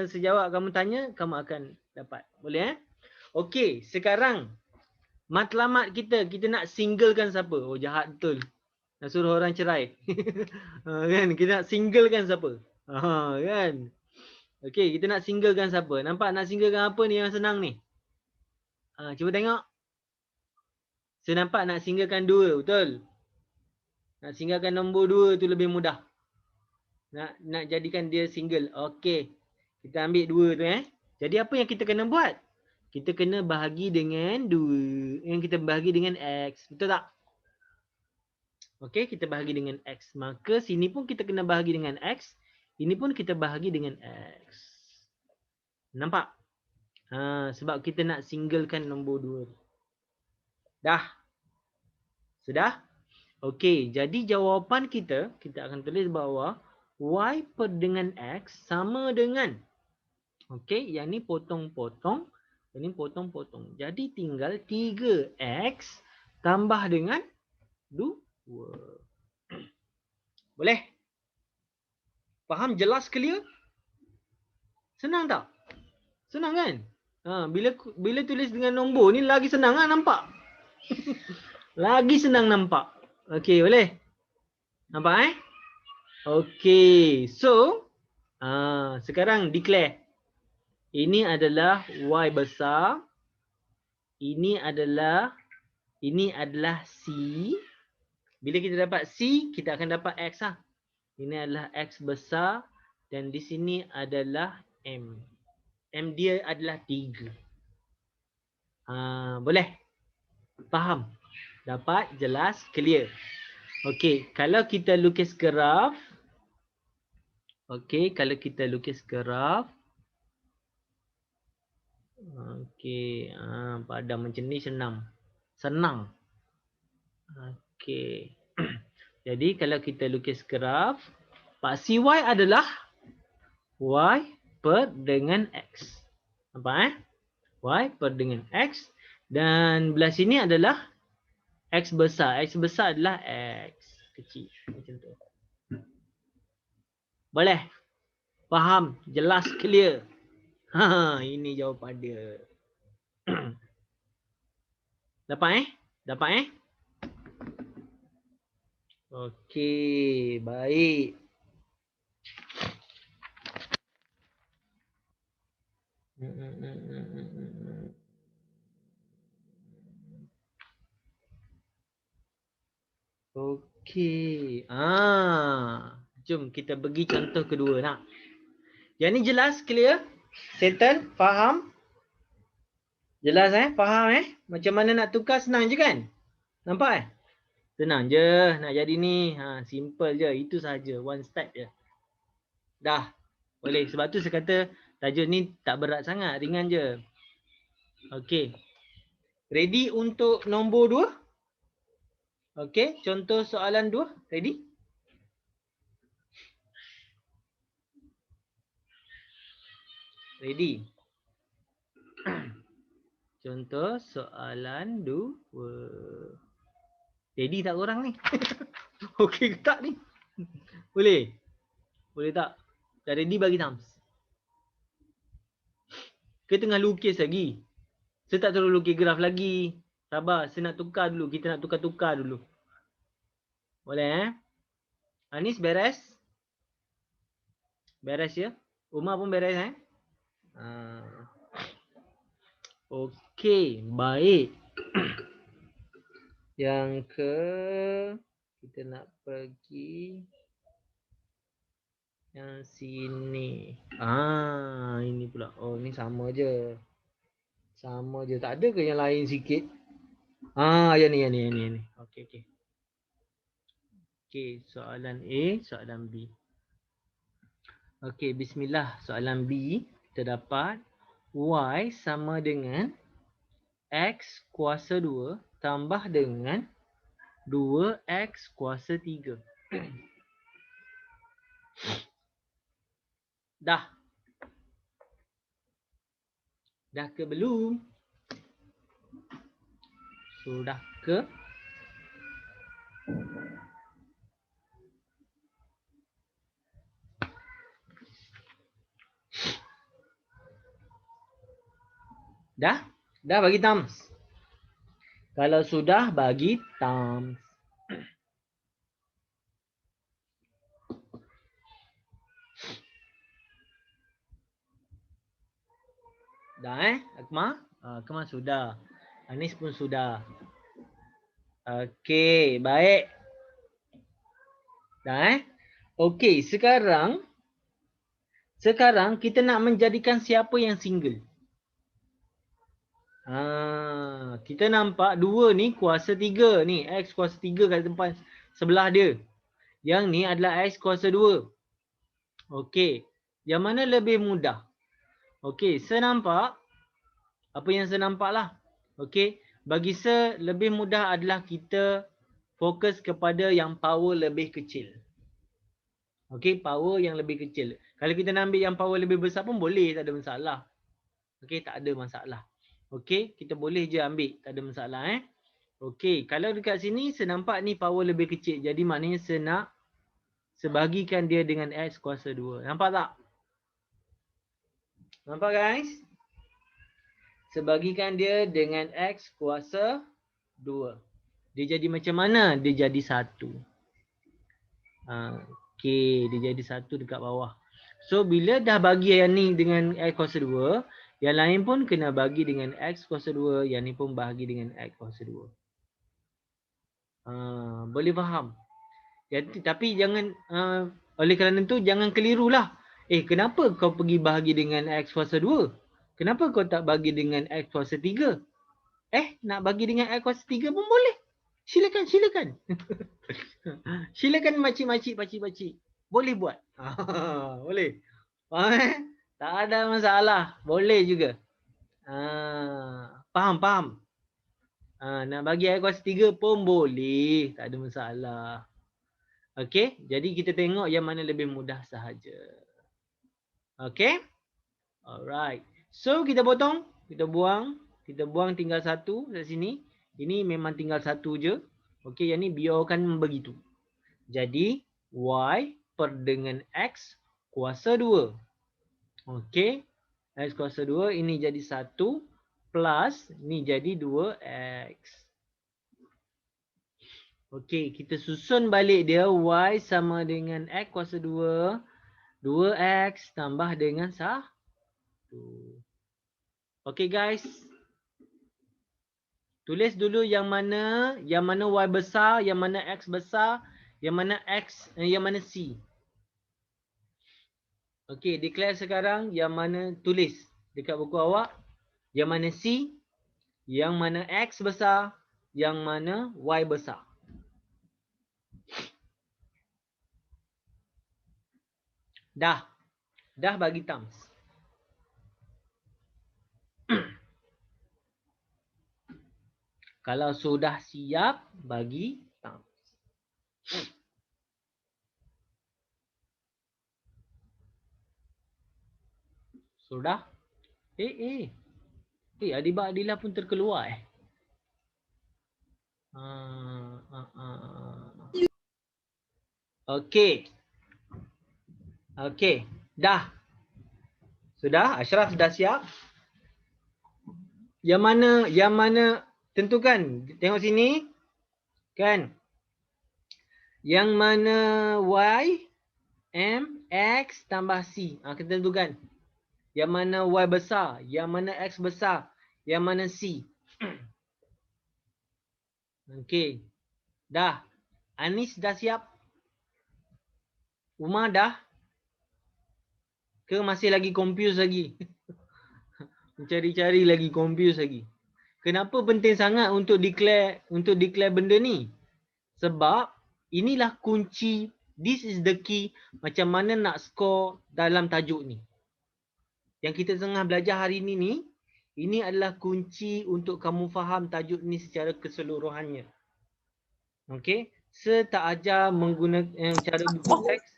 saya jawab kamu tanya, kamu akan dapat. Boleh Okey, sekarang matlamat kita nak singlekan siapa? Oh, jahat betul. Nak suruh orang cerai. Kan, kita nak singlekan siapa? Kan? Okey, kita nak singlekan siapa? Nampak nak singlekan apa ni yang senang ni? Cuba tengok. Saya nampak nak singlekan 2, betul? Nak singgalkan nombor 2 tu lebih mudah. Nak jadikan dia single. Okey. Kita ambil 2 tu Jadi apa yang kita kena buat? Kita kena bahagi dengan 2. Yang kita bahagi dengan X. Betul tak? Okey, kita bahagi dengan X. Maka sini pun kita kena bahagi dengan X. Ini pun kita bahagi dengan X. Nampak? Sebab kita nak singlekan nombor 2. Dah? Sudah? Okey, jadi jawapan kita akan tulis bawah Y per dengan X sama dengan. Okey, yang ni potong-potong. Yang ni potong-potong. Jadi tinggal 3X tambah dengan 2. Boleh? Faham? Jelas? Clear? Senang tak? Senang kan? Bila tulis dengan nombor ni lagi senang nampak? Lagi senang nampak. Okey, boleh? Nampak Okey, so sekarang declare. Ini adalah Y besar. Ini adalah C. Bila kita dapat C, kita akan dapat X Ini adalah X besar dan di sini adalah M. M dia adalah 3. Boleh? Faham? Dapat? Jelas? Clear? Okey, kalau kita lukis graf. Okey, kalau kita lukis graf. Okey, padam macam ni senang. Okey. Jadi kalau kita lukis graf, paksi Y adalah Y per dengan X. Nampak Y per dengan X. Dan belah sini adalah X besar. X besar adalah X kecil. Macam tu. Boleh? Faham? Jelas? Clear? Ini jawapan dia. Dapat Dapat Okey, baik. Okey. Jom kita pergi contoh kedua nak. Yang ni jelas? Clear? Settle? Faham? Jelas Faham Macam mana nak tukar senang je kan? Nampak Senang je nak jadi ni. Simple je. Itu saja. One step je. Dah. Boleh. Sebab tu saya kata tajuk ni tak berat sangat. Ringan je. Okey. Ready untuk nombor 2? Okey, contoh soalan 2. Ready? Ready. Contoh soalan 2. Ready tak korang ni? Okey ke tak ni? Boleh? Boleh tak? Dah ready bagi thumbs. Ke tengah lukis lagi? Saya tak terus lukis graf lagi. Sabar, saya nak tukar dulu. Kita nak tukar-tukar dulu. Boleh Anis beres? Beres ya? Umar pun beres Okey, baik. Yang ke kita nak pergi yang sini. Ini pula. Oh, ni sama je. Sama je. Tak ada ke yang lain sikit? Yang ni. Okey. Okey, soalan A, soalan B. Okey, bismillah. Soalan B, kita dapat Y sama dengan X kuasa 2 tambah dengan 2X kuasa 3. Dah? Dah ke belum? Sudah ke? Dah? Dah bagi thumbs. Kalau sudah, bagi thumbs. Dah Akmal? Akmal sudah. Anis pun sudah. Okey, baik. Dah Okey, sekarang kita nak menjadikan siapa yang single? Kita nampak 2 ni kuasa 3 ni. X kuasa 3 kat tempat sebelah dia. Yang ni adalah X kuasa 2. Okey. Yang mana lebih mudah? Okey, saya nampak. Apa yang saya nampak lah. Okey. Bagi saya lebih mudah adalah kita fokus kepada yang power lebih kecil. Okey, power yang lebih kecil. Kalau kita nak ambil yang power lebih besar pun boleh. Tak ada masalah. Okey, tak ada masalah. Okey, kita boleh je ambil. Tak ada masalah Okey, kalau dekat sini saya nampak ni power lebih kecil. Jadi maknanya saya nak sebahagikan dia dengan X kuasa 2. Nampak tak? Nampak guys? Sebagikan dia dengan X kuasa 2. Dia jadi macam mana? Dia jadi 1. Okey, dia jadi 1 dekat bawah. So bila dah bagi yang ni dengan X kuasa 2, yang lain pun kena bagi dengan X kuasa 2. Yang ni pun bahagi dengan X kuasa 2. Boleh faham? Tapi jangan oleh kerana itu jangan kelirulah. Kenapa kau pergi bahagi dengan X kuasa 2? Kenapa kau tak bagi dengan X kuasa 3? Nak bagi dengan X kuasa 3 pun boleh. Silakan. Silakan makcik-makcik, pakcik-pakcik. Boleh buat. Boleh. Tak ada masalah. Boleh juga. Faham. Nak bagi X kuasa 3 pun boleh. Tak ada masalah. Okey, jadi kita tengok yang mana lebih mudah sahaja. Okey? Alright. So kita potong, kita buang tinggal 1 kat sini. Ini memang tinggal 1 je. Okey, yang ni biarkan begitu. Jadi Y per dengan X kuasa 2. Okey. X kuasa 2 ini jadi 1 plus ni jadi 2X. Okey, kita susun balik dia. Y sama dengan X kuasa 2. 2X tambah dengan 1. Okey guys. Tulis dulu yang mana Y besar, yang mana X besar, yang mana C. Okey, declare sekarang yang mana tulis dekat buku awak. Yang mana C, yang mana X besar, yang mana Y besar. Dah bagi thumbs. Kalau sudah siap, bagi thumbs. Sudah? Adiba Adila pun terkeluar Okey. Okey. Dah. Sudah? Ashraf sudah siap? Yang mana tentukan. Tengok sini. Kan? Yang mana Y, M, X tambah C. Kita tentukan. Yang mana Y besar, yang mana X besar, yang mana C. Okey. Dah. Anis dah siap? Umar dah? Ke masih lagi confused lagi? Mencari-cari lagi, confused lagi. Kenapa penting sangat untuk declare benda ni? Sebab inilah kunci, this is the key macam mana nak score dalam tajuk ni. Yang kita tengah belajar hari ni, ini adalah kunci untuk kamu faham tajuk ni secara keseluruhannya. Okey, setak ajar menggunakan cara buku teks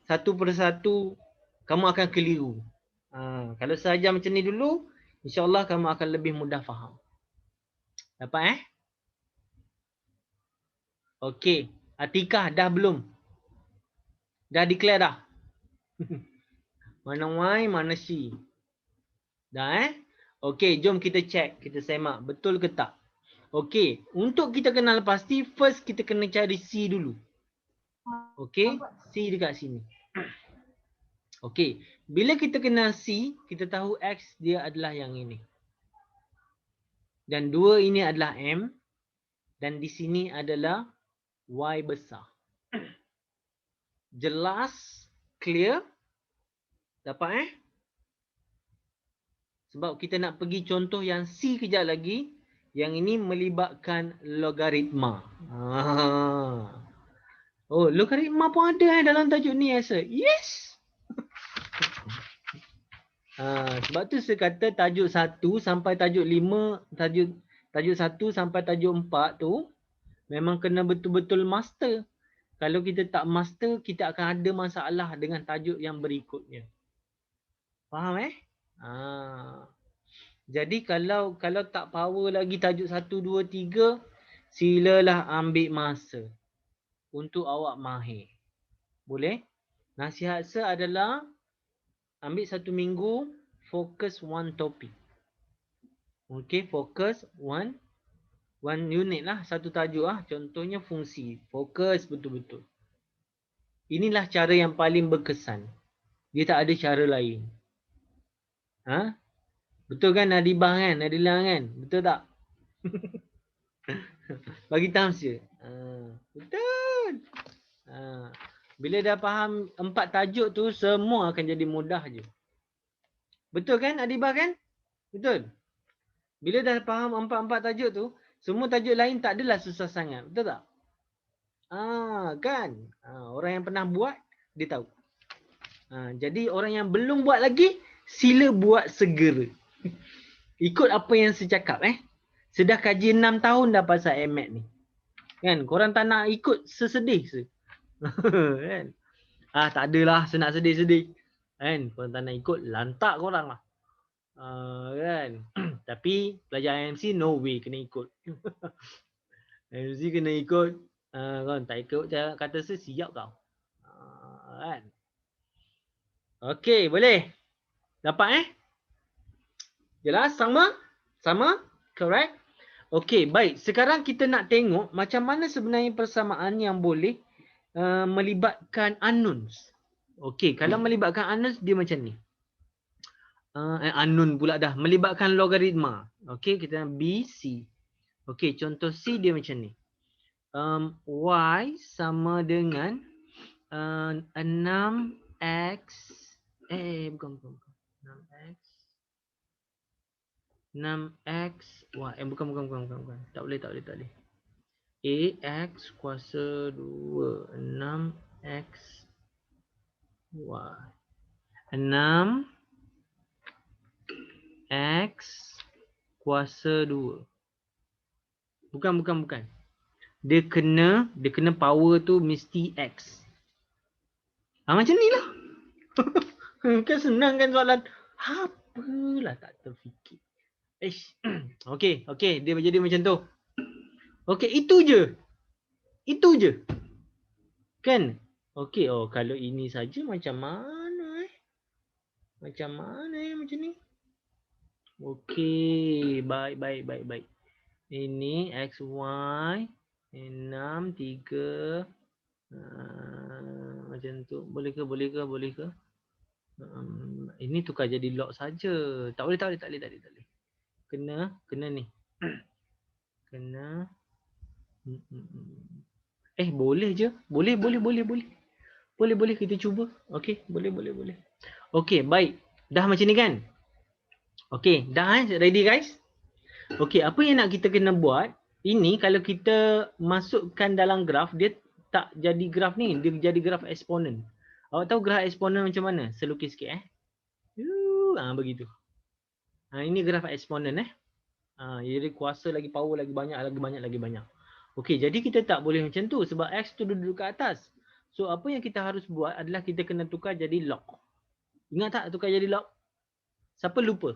satu persatu, kamu akan keliru. Kalau sahaja macam ni dulu, insya-Allah kamu akan lebih mudah faham. Dapat Okey, Atikah dah belum? Dah declare dah? Mana Y, mana C? Dah Okey, jom kita check, kita semak betul ke tak. Okey, untuk kita kenal pasti, first kita kena cari C dulu. Okey, C dekat sini. Okey, bila kita kenal C, kita tahu X dia adalah yang ini. Dan 2 ini adalah M. Dan di sini adalah Y besar. Jelas? Clear? Dapat Sebab kita nak pergi contoh yang C kejap lagi. Yang ini melibatkan logaritma. Oh, logaritma pun ada dalam tajuk ni, Asa. Yes! Sebab tu saya kata tajuk 1 sampai tajuk 5, tajuk 1 sampai tajuk 4 tu memang kena betul-betul master. Kalau kita tak master, kita akan ada masalah dengan tajuk yang berikutnya. Faham Jadi kalau tak power lagi tajuk 1, 2, 3, silalah ambil masa untuk awak mahir. Boleh? Nasihat saya adalah ambil 1 minggu, fokus one topic. Okey, fokus one unit lah, satu tajuk Contohnya fungsi. Fokus betul-betul. Inilah cara yang paling berkesan. Dia tak ada cara lain. Betul kan Nadibah kan? Nadila kan? Betul tak? Bagi thumbs je. Betul. Bila dah faham 4 tajuk tu, semua akan jadi mudah je. Betul kan Adibah kan? Betul. Bila dah faham 4 tajuk tu, semua tajuk lain tak adalah susah sangat. Betul tak? Kan? Orang yang pernah buat, dia tahu. Jadi orang yang belum buat lagi, sila buat segera. Ikut apa yang saya cakap Sudah kaji 6 tahun dah pasal MAT ni. Kan? Korang tak nak ikut sesedih se. Kan? Tak adalah saya nak sedih-sedih. Kan? Korang tak nak ikut, lantak korang lah. Kan? Tapi pelajar IMC no way kena ikut. IMC kena ikut. Korang tak ikut, kata saya siap kau. Kan? Okey, boleh? Dapat Jelas? Sama? Sama? Correct? Okey, baik. Sekarang kita nak tengok macam mana sebenarnya persamaan yang boleh melibatkan unknowns. Okey, kalau melibatkan unknowns dia macam ni. Unknown pula dah. Melibatkan logaritma. Okey, kita B, C. Okey, contoh C dia macam ni. Y sama dengan 6X. Bukan. 6X. 6X. Bukan. Tak boleh. AX kuasa 2. 6X. Y. 6X kuasa 2. Bukan. Dia kena power tu mesti X. Macam ni lah. Kan senang kan soalan. Apalah tak terfikir. Okey, dia jadi macam tu. Okey, itu je. Kan? Okey, kalau ini saja macam mana macam ni? Okey, baik. Ini X, Y, 6, 3. Macam tu. Boleh ke? Ini tukar jadi log saja. Tak boleh. Kena ni. Kena. Boleh je. Boleh. Boleh kita cuba. Okey, boleh. Okey, baik. Dah macam ni kan? Okey, dah ready guys? Okey, apa yang nak kita kena buat? Ini kalau kita masukkan dalam graf, dia tak jadi graf ni, dia jadi graf eksponen. Awak tahu graf eksponen macam mana? Saya lukis sikit begitu. Ini graf eksponen jadi kuasa lagi power lagi banyak. Okey, jadi kita tak boleh macam tu sebab X tu duduk kat atas. So apa yang kita harus buat adalah kita kena tukar jadi log. Ingat tak tukar jadi log? Siapa lupa?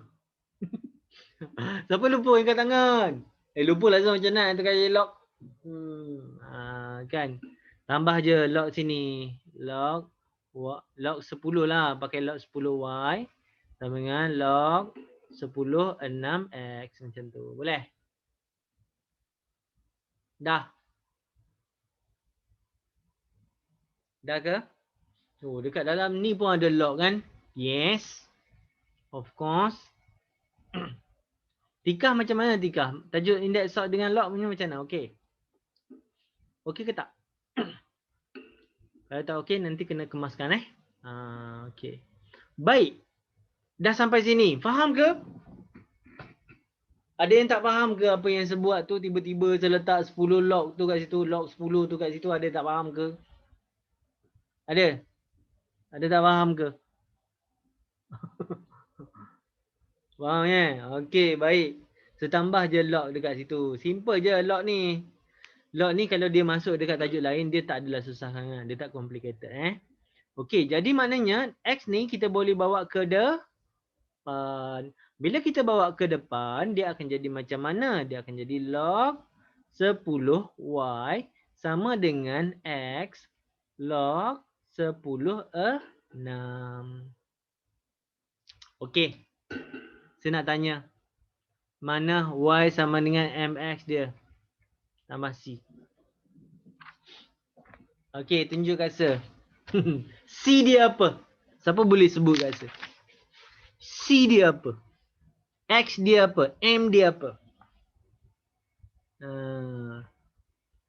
Siapa lupa angkat tangan? Lupa lah macam mana tukar jadi log. Kan. Tambah je log sini. Log 10 lah. Pakai log 10Y. Sama dengan log 10 6X. Macam tu. Boleh? Dah ke? Dekat dalam ni pun ada log kan? Yes. Of course. Tikah macam mana tikah? Tajuk index sort dengan log punya macam mana? Okey. Okey ke tak? Kalau tak okey nanti kena kemaskan okey. Baik. Dah sampai sini. Faham ke? Ada yang tak faham ke apa yang saya buat tu? Tiba-tiba saya letak 10 log tu kat situ, log 10 tu kat situ. Ada tak faham ke? Ada? Ada tak faham ke? Faham Okey, baik. So tambah je log dekat situ. Simple je log ni. Log ni kalau dia masuk dekat tajuk lain, dia tak adalah susah sangat. Dia tak complicated Okey, jadi maknanya X ni kita boleh bawa ke depan. Bila kita bawa ke depan, dia akan jadi macam mana? Dia akan jadi log 10Y sama dengan X log 10 6. Okey. Saya nak tanya. Mana Y sama dengan MX dia? Tambah C. Okey, tunjuk kat saya. C dia apa? Siapa boleh sebut kat saya? C dia apa? X dia apa? M dia apa?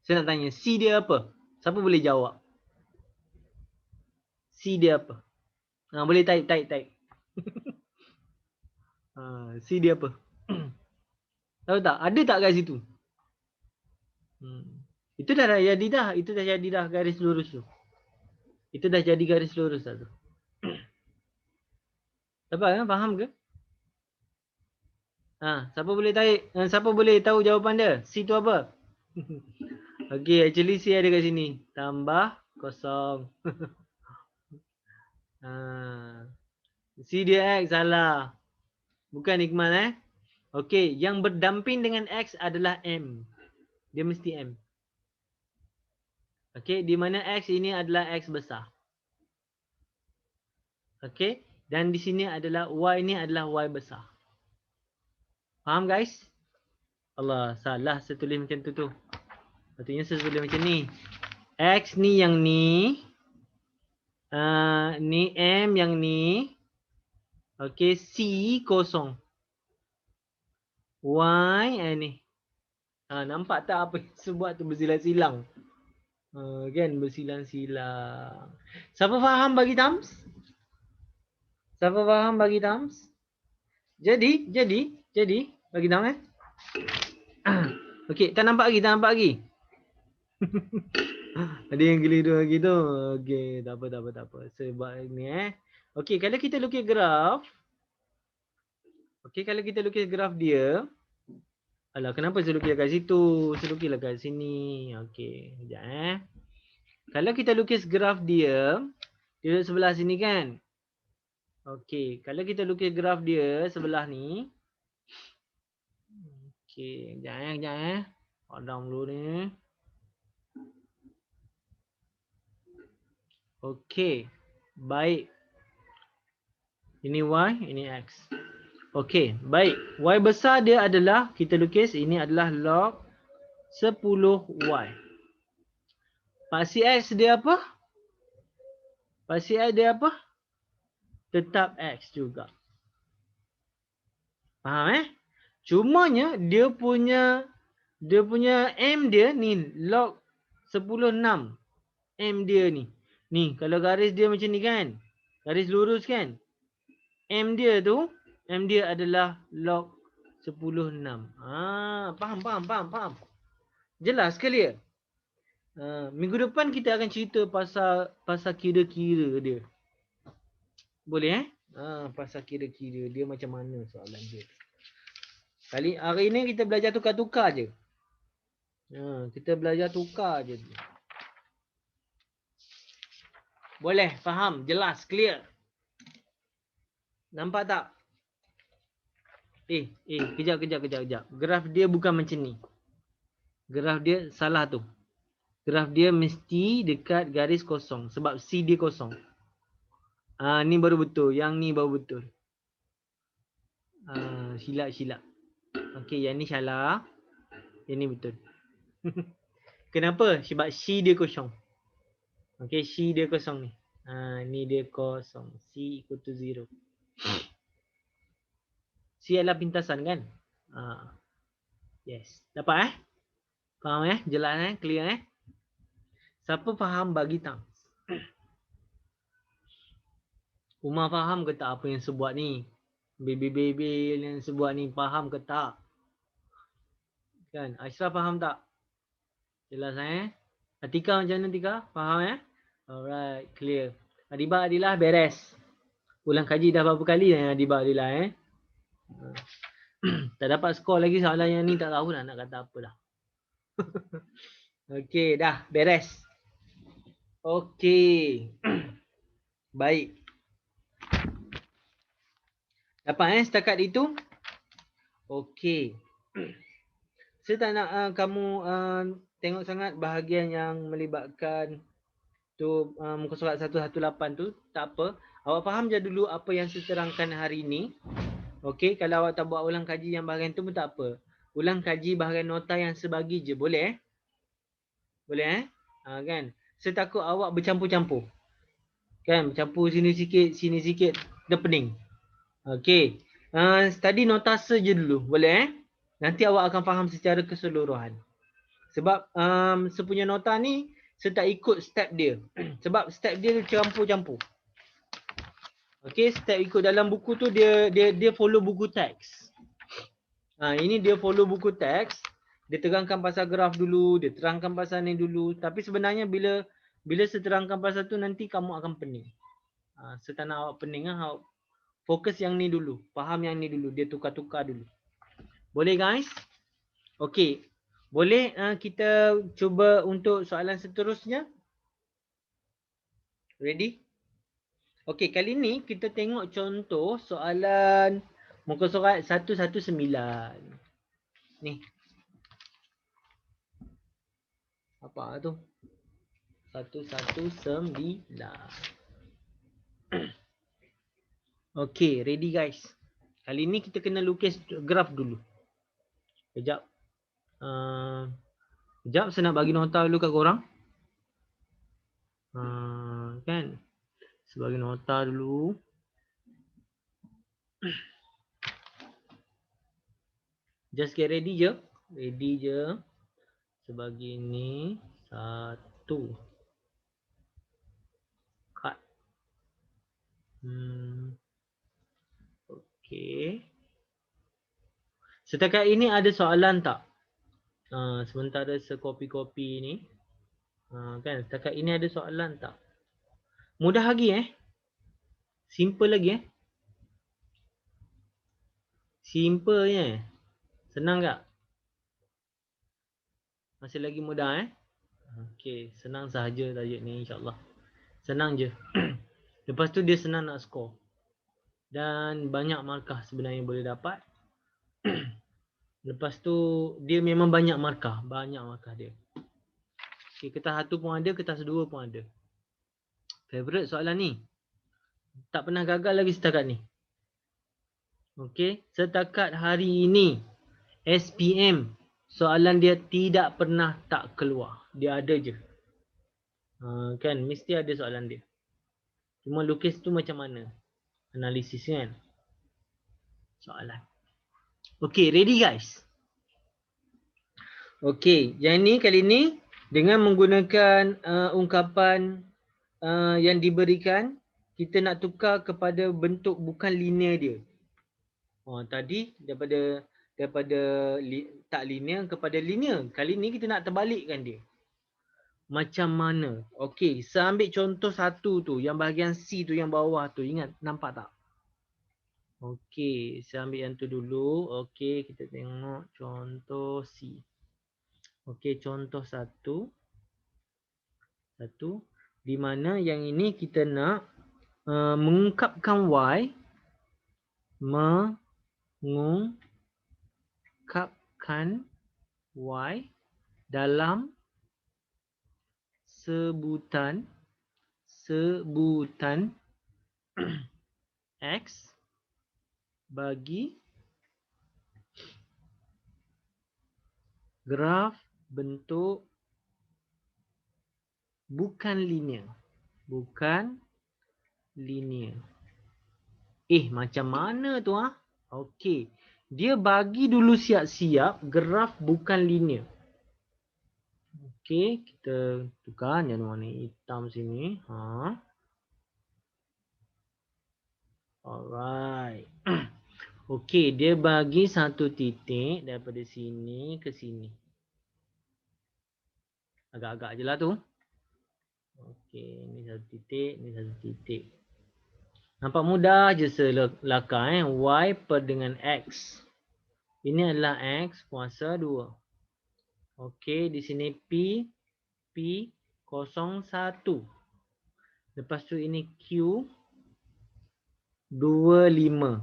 Saya nak tanya, C dia apa? Siapa boleh jawab? C dia apa? Boleh type. C dia apa? Tahu tak? Ada tak kat situ? Itu dah jadi dah. Itu dah jadi dah garis lurus tu. Itu dah jadi garis lurus dah tu. Dapat faham ke? Siapa boleh siapa boleh tahu jawapan dia? C tu apa? Okey, actually C ada kat sini. Tambah kosong. C dia X salah. Bukan Iqmal Okey, yang berdamping dengan X adalah M. Dia mesti M. Okey, di mana X ini adalah X besar. Okey, dan di sini adalah Y ini adalah Y besar. Faham guys? Allah, salah saya tulis macam tu. Patutnya saya tulis macam ni. X ni yang ni. Ni M yang ni. Okey, C kosong. Y ni. Nampak tak apa yang saya buat tu bersilang-silang? Kan bersilang-silang. Siapa faham bagi Tams? Siapa faham bagi Tams? Jadi bagi Tams Okey, tak nampak lagi. Ada yang keliru lagi tu. Okey, tak apa. Sebab ni Okey, kalau kita lukis graf. Okey, kalau kita lukis graf dia. Alah, kenapa saya lukis kat situ? Saya lukislah kat sini. Okey, sekejap. Kalau kita lukis graf dia, dia duduk sebelah sini kan? Okey, kalau kita lukis graf dia sebelah ni. Okey, sekejap. Padam dulu ni. Okey, baik. Ini Y, ini X. Okey, baik. Y besar dia adalah, kita lukis, ini adalah log 10Y. Paksi X dia apa? Paksi X dia apa? Tetap X juga. Faham Cumanya dia punya M dia ni log 10/6. M dia ni. Ni kalau garis dia macam ni kan. Garis lurus kan. M dia adalah log 10/6. Faham. Jelas ke dia? Minggu depan kita akan cerita pasal kira-kira dia. Boleh pasal kira-kira dia macam mana soalan dia. Hari ni kita belajar tukar-tukar je. Kita belajar tukar je. Boleh, faham, jelas, clear. Nampak tak? Kejap. Graf dia bukan macam ni. Graf dia salah tu. Graf dia mesti dekat garis kosong. Sebab C dia kosong. Ni baru betul. Yang ni baru betul. Silap. Okey, yang ni salah. Yang ni betul. Kenapa? Sebab C dia kosong. Okey, C dia kosong ni. Ni dia kosong. C equal to 0. C adalah pintasan kan? Yes. Dapat Faham Jelas Clear Siapa faham bagi tang? Umar faham ke tak apa yang sebuat ni? Bebel yang sebuat ni faham ke tak? Kan? Ashraf faham tak? Jelas Atika macam mana Atika? Faham Alright, clear. Adilah beres. Ulang kaji dah berapa kali Adilah tak dapat skor lagi soalan yang ni, tak tahu nak kata apa dah. Okey, dah beres. Okey. Baik. Dapat setakat itu? Okey. Saya tak nak kamu tengok sangat bahagian yang melibatkan tu muka surat 118 tu. Tak apa. Awak faham je dulu apa yang saya terangkan hari ni. Okey, kalau awak tak buat ulang kaji yang bahagian tu pun tak apa. Ulang kaji bahagian nota yang sebagi je. Boleh Boleh kan? Saya takut awak bercampur-campur. Kan? Bercampur sini sikit, dah pening. Okey. Study notase je dulu. Boleh Nanti awak akan faham secara keseluruhan. Sebab sepunya nota ni, saya tak ikut step dia. Sebab step dia campur-campur. Okey, step ikut dalam buku tu dia follow buku teks. Ini dia follow buku teks. Dia terangkan pasal graf dulu, dia terangkan pasal ni dulu. Tapi sebenarnya bila saya terangkan pasal tu nanti kamu akan pening. Saya tak nak awak pening fokus yang ni dulu. Faham yang ni dulu, dia tukar-tukar dulu. Boleh guys? Okey. Boleh kita cuba untuk soalan seterusnya? Ready? Okey, kali ni kita tengok contoh soalan muka surat 119. Ni. Apa tu? 119. Okey, ready guys. Kali ni kita kena lukis graf dulu. Kejap. Kejap saya nak bagi nota dulu kat korang. Kan? Sebagai nota dulu. Just get ready je. Ready je. Sebagai ni. 1. Cut. Okay. Setakat ini ada soalan tak? Sementara sekopi-kopi ni. Kan? Setakat ini ada soalan tak? Mudah lagi Simple lagi Simple Senang tak? Masih lagi mudah Okey, senang sahaja tajuk ni insya-Allah. Senang je. Lepas tu dia senang nak score. Dan banyak markah sebenarnya boleh dapat. Lepas tu dia memang banyak markah dia. Okey, kertas 1 pun ada, kertas 2 pun ada. Favorite soalan ni. Tak pernah gagal lagi setakat ni. Okey, setakat hari ini SPM soalan dia tidak pernah tak keluar. Dia ada je. Kan mesti ada soalan dia. Cuma lukis tu macam mana analisis kan soalan. Okey, ready guys? Okey, yang ni kali ni dengan menggunakan ungkapan yang diberikan, kita nak tukar kepada bentuk bukan linear dia. Tadi daripada tak linear kepada linear. Kali ni kita nak terbalikkan dia. Macam mana? Okey, saya ambil contoh satu tu, yang bahagian C tu yang bawah tu. Ingat, nampak tak? Okey, saya ambil yang tu dulu. Okey, kita tengok contoh C. Okey, contoh satu. Di mana yang ini kita nak mengungkapkan Y. Mengungkapkan Y dalam sebutan X bagi graf bentuk bukan linear. Macam mana tu Okey. Dia bagi dulu siap-siap graf bukan linear. Okey, kita tukar yang warna hitam sini. Alright. Okey, dia bagi satu titik daripada sini ke sini. Agak-agak je lah tu. Okey, ni satu titik, ni satu titik. Nampak mudah je selaka Y per dengan X. Ini adalah X kuasa 2. Okey, di sini P 01. Lepas tu ini Q 25.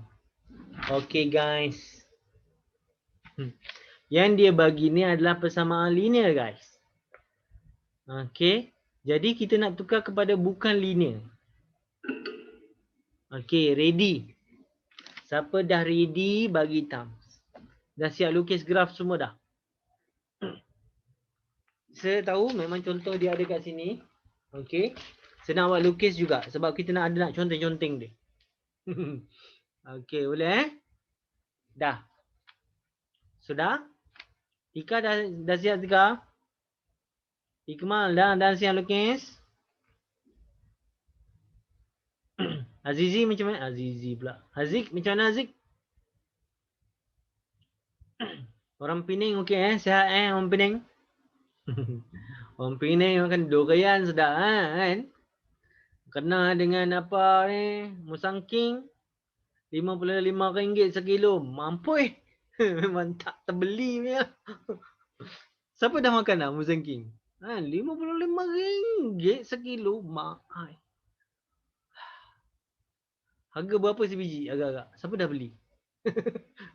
Okey guys. Yang dia bagi ni adalah persamaan linear guys. Okey, jadi kita nak tukar kepada bukan linear. Okey, ready. Siapa dah ready bagi thumbs. Dah siap lukis graf semua dah? Saya tahu memang contoh dia ada kat sini. Okey. Saya nak buat lukis juga sebab kita nak ada nak conteng-conteng dia. Okey, boleh Dah. Sudah? Tika dah siap Tika? Ikmal dah siap lukis? Azizi macam mana? Azizi pula. Haziq macam mana Haziq? Orang Pening okey Sihat orang Pening? Orang Pening makan durian sedap kan? Kena dengan apa ni? Musang King RM55 sekilo. Mampus. Memang tak terbeli punya. Siapa dah makan dah Musang King? RM55 sekilo. Mak. Harga berapa sebiji agak-agak? Siapa dah beli?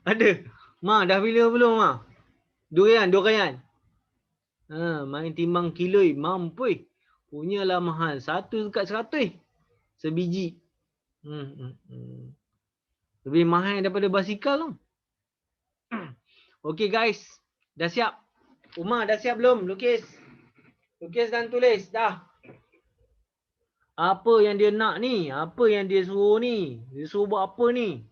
Ada. Ma dah beli belum Ma? Durian. Main timbang kiloi. Mampus. Punyalah mahal. 1 dekat 100 sebiji. Lebih mahal daripada basikal tu. Okey guys. Dah siap? Umar dah siap belum lukis? Lukis dan tulis. Dah. Apa yang dia nak ni? Apa yang dia suruh ni? Dia suruh buat apa ni?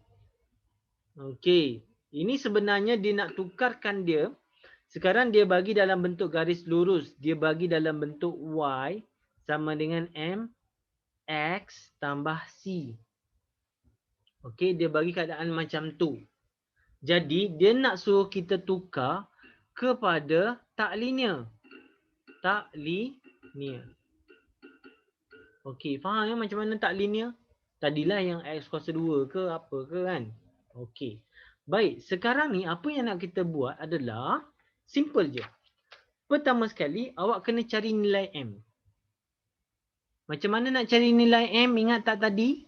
Okey. Ini sebenarnya dia nak tukarkan dia. Sekarang dia bagi dalam bentuk garis lurus. Dia bagi dalam bentuk Y sama dengan M X tambah C. Okey, dia bagi keadaan macam tu. Jadi, dia nak suruh kita tukar kepada tak linear. Okey, faham ya macam mana tak linear? Tadilah yang X kuasa 2 ke apa ke kan? Okey. Baik, sekarang ni apa yang nak kita buat adalah simple je. Pertama sekali, awak kena cari nilai M. Macam mana nak cari nilai M? Ingat tak tadi?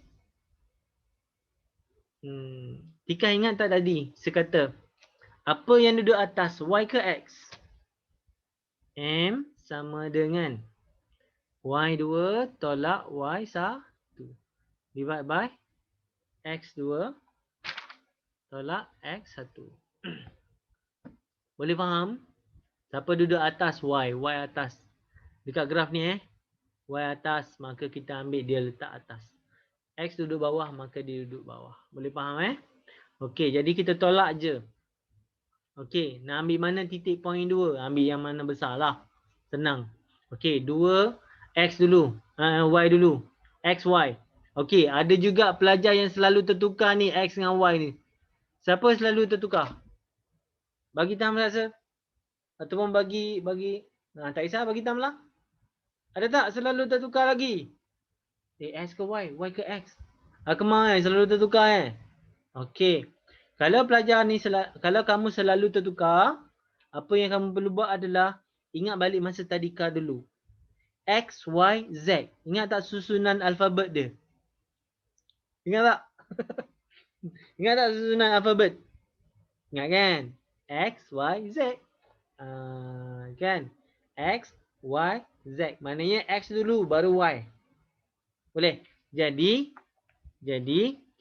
Tika ingat tak tadi? Saya kata, apa yang duduk atas? Y ke X? M sama dengan Y2 tolak Y1. Divide by X2 tolak X1. Boleh faham? Siapa duduk atas Y? Y atas. Dekat graf ni Y atas, maka kita ambil dia letak atas. X duduk bawah, maka dia duduk bawah. Boleh faham Okey, jadi kita tolak je. Okey, nak ambil mana titik point 2? Ambil yang mana besar lah. Senang. Okey, 2 X dulu. Y dulu. X, Y. Okey, ada juga pelajar yang selalu tertukar ni X dengan Y ni. Siapa selalu tertukar? Bagi time rasa? Ataupun bagi tak kisah bagi time lah. Ada tak selalu tertukar lagi? X ke Y? Y ke X? Akmal selalu tertukar Okey. Kalau pelajar ni kalau kamu selalu tertukar, apa yang kamu perlu buat adalah ingat balik masa tadika dulu. X, Y, Z. Ingat tak susunan alfabet dia? Ingat tak? Ingat tak susunan alfabet? Ingat kan? X, Y, Z. Kan? X, Y, Z. Maknanya X dulu baru Y. Boleh? Jadi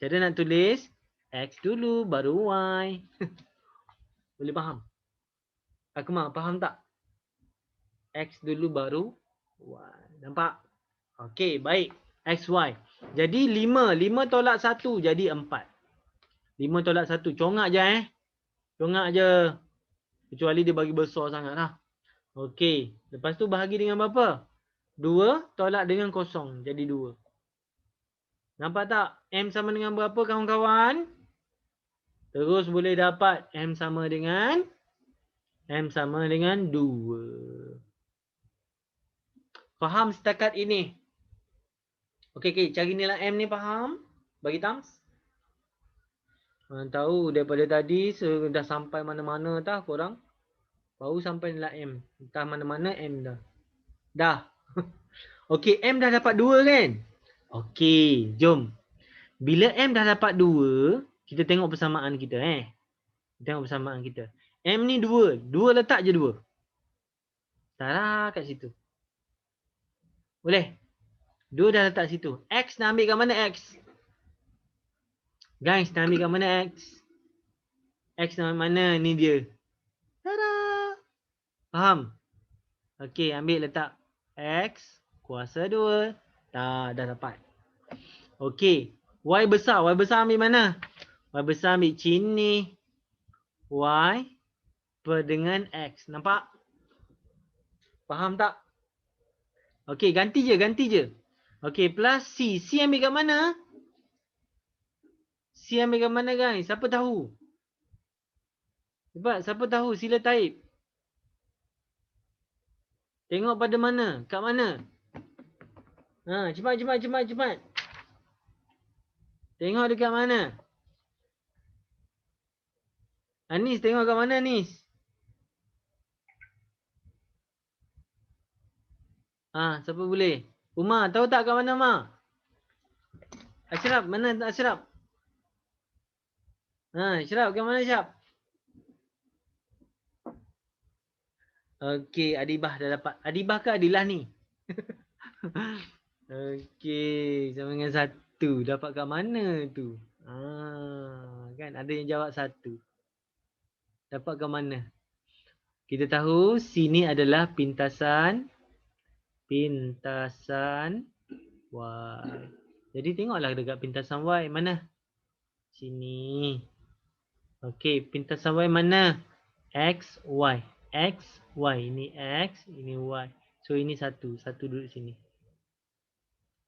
cara nak tulis X dulu baru Y. Boleh faham? Akmal, faham tak? X dulu baru Y. Nampak? Okey, baik. X, Y. Jadi 5 tolak 1 jadi 4. 5 tolak 1. Congak je Congak je. Kecuali dia bagi besar sangat lah. Okey. Lepas tu bahagi dengan berapa? 2 tolak dengan 0. Jadi 2. Nampak tak? M sama dengan berapa kawan-kawan? Terus boleh dapat M sama dengan 2. Faham setakat ini? Okey, cari nilai M ni faham? Bagi thumbs. Tahu daripada tadi dah sampai mana-mana tah korang? Baru sampai nilai M. Entah mana-mana M dah. Dah. Okey, M dah dapat 2 kan? Okey, jom. Bila M dah dapat 2, kita tengok persamaan kita Tengok persamaan kita. M ni 2. 2 letak je 2. Tadah kat situ. Boleh? 2 dah letak situ. X nak ambil kat mana X? Guys, nak ambil kat mana X? X nak ambil mana? Ni dia. Tadah. Faham? Okey, ambil letak X kuasa 2. Dah dapat. Okey. Y besar. Y besar ambil mana? Y besar ambil sini. Y per dengan X. Nampak? Faham tak? Okey, ganti je. Okey, plus C. C ambil kat mana? C ambil kat mana guys? Siapa tahu? Cepat, siapa tahu? Sila type. Tengok pada mana? Kat mana? Cepat. Tengok dekat mana? Anis, tengok kat mana Anis? Siapa boleh? Umar, tahu tak kat mana Umar? Ashraf, mana Ashraf? Ashraf, kat mana Ashraf? Okey, Adibah dah dapat. Adibah ke Adilah ni? Okey, sama dengan 1. Dapat kat mana tu? Kan ada yang jawab 1. Dapat kat mana? Kita tahu sini adalah pintasan Y. Jadi tengoklah dekat pintasan Y mana? Sini. Okey, pintasan Y mana? X, Y. X, Y. Ini X, ini Y. So ini 1. 1 duduk sini.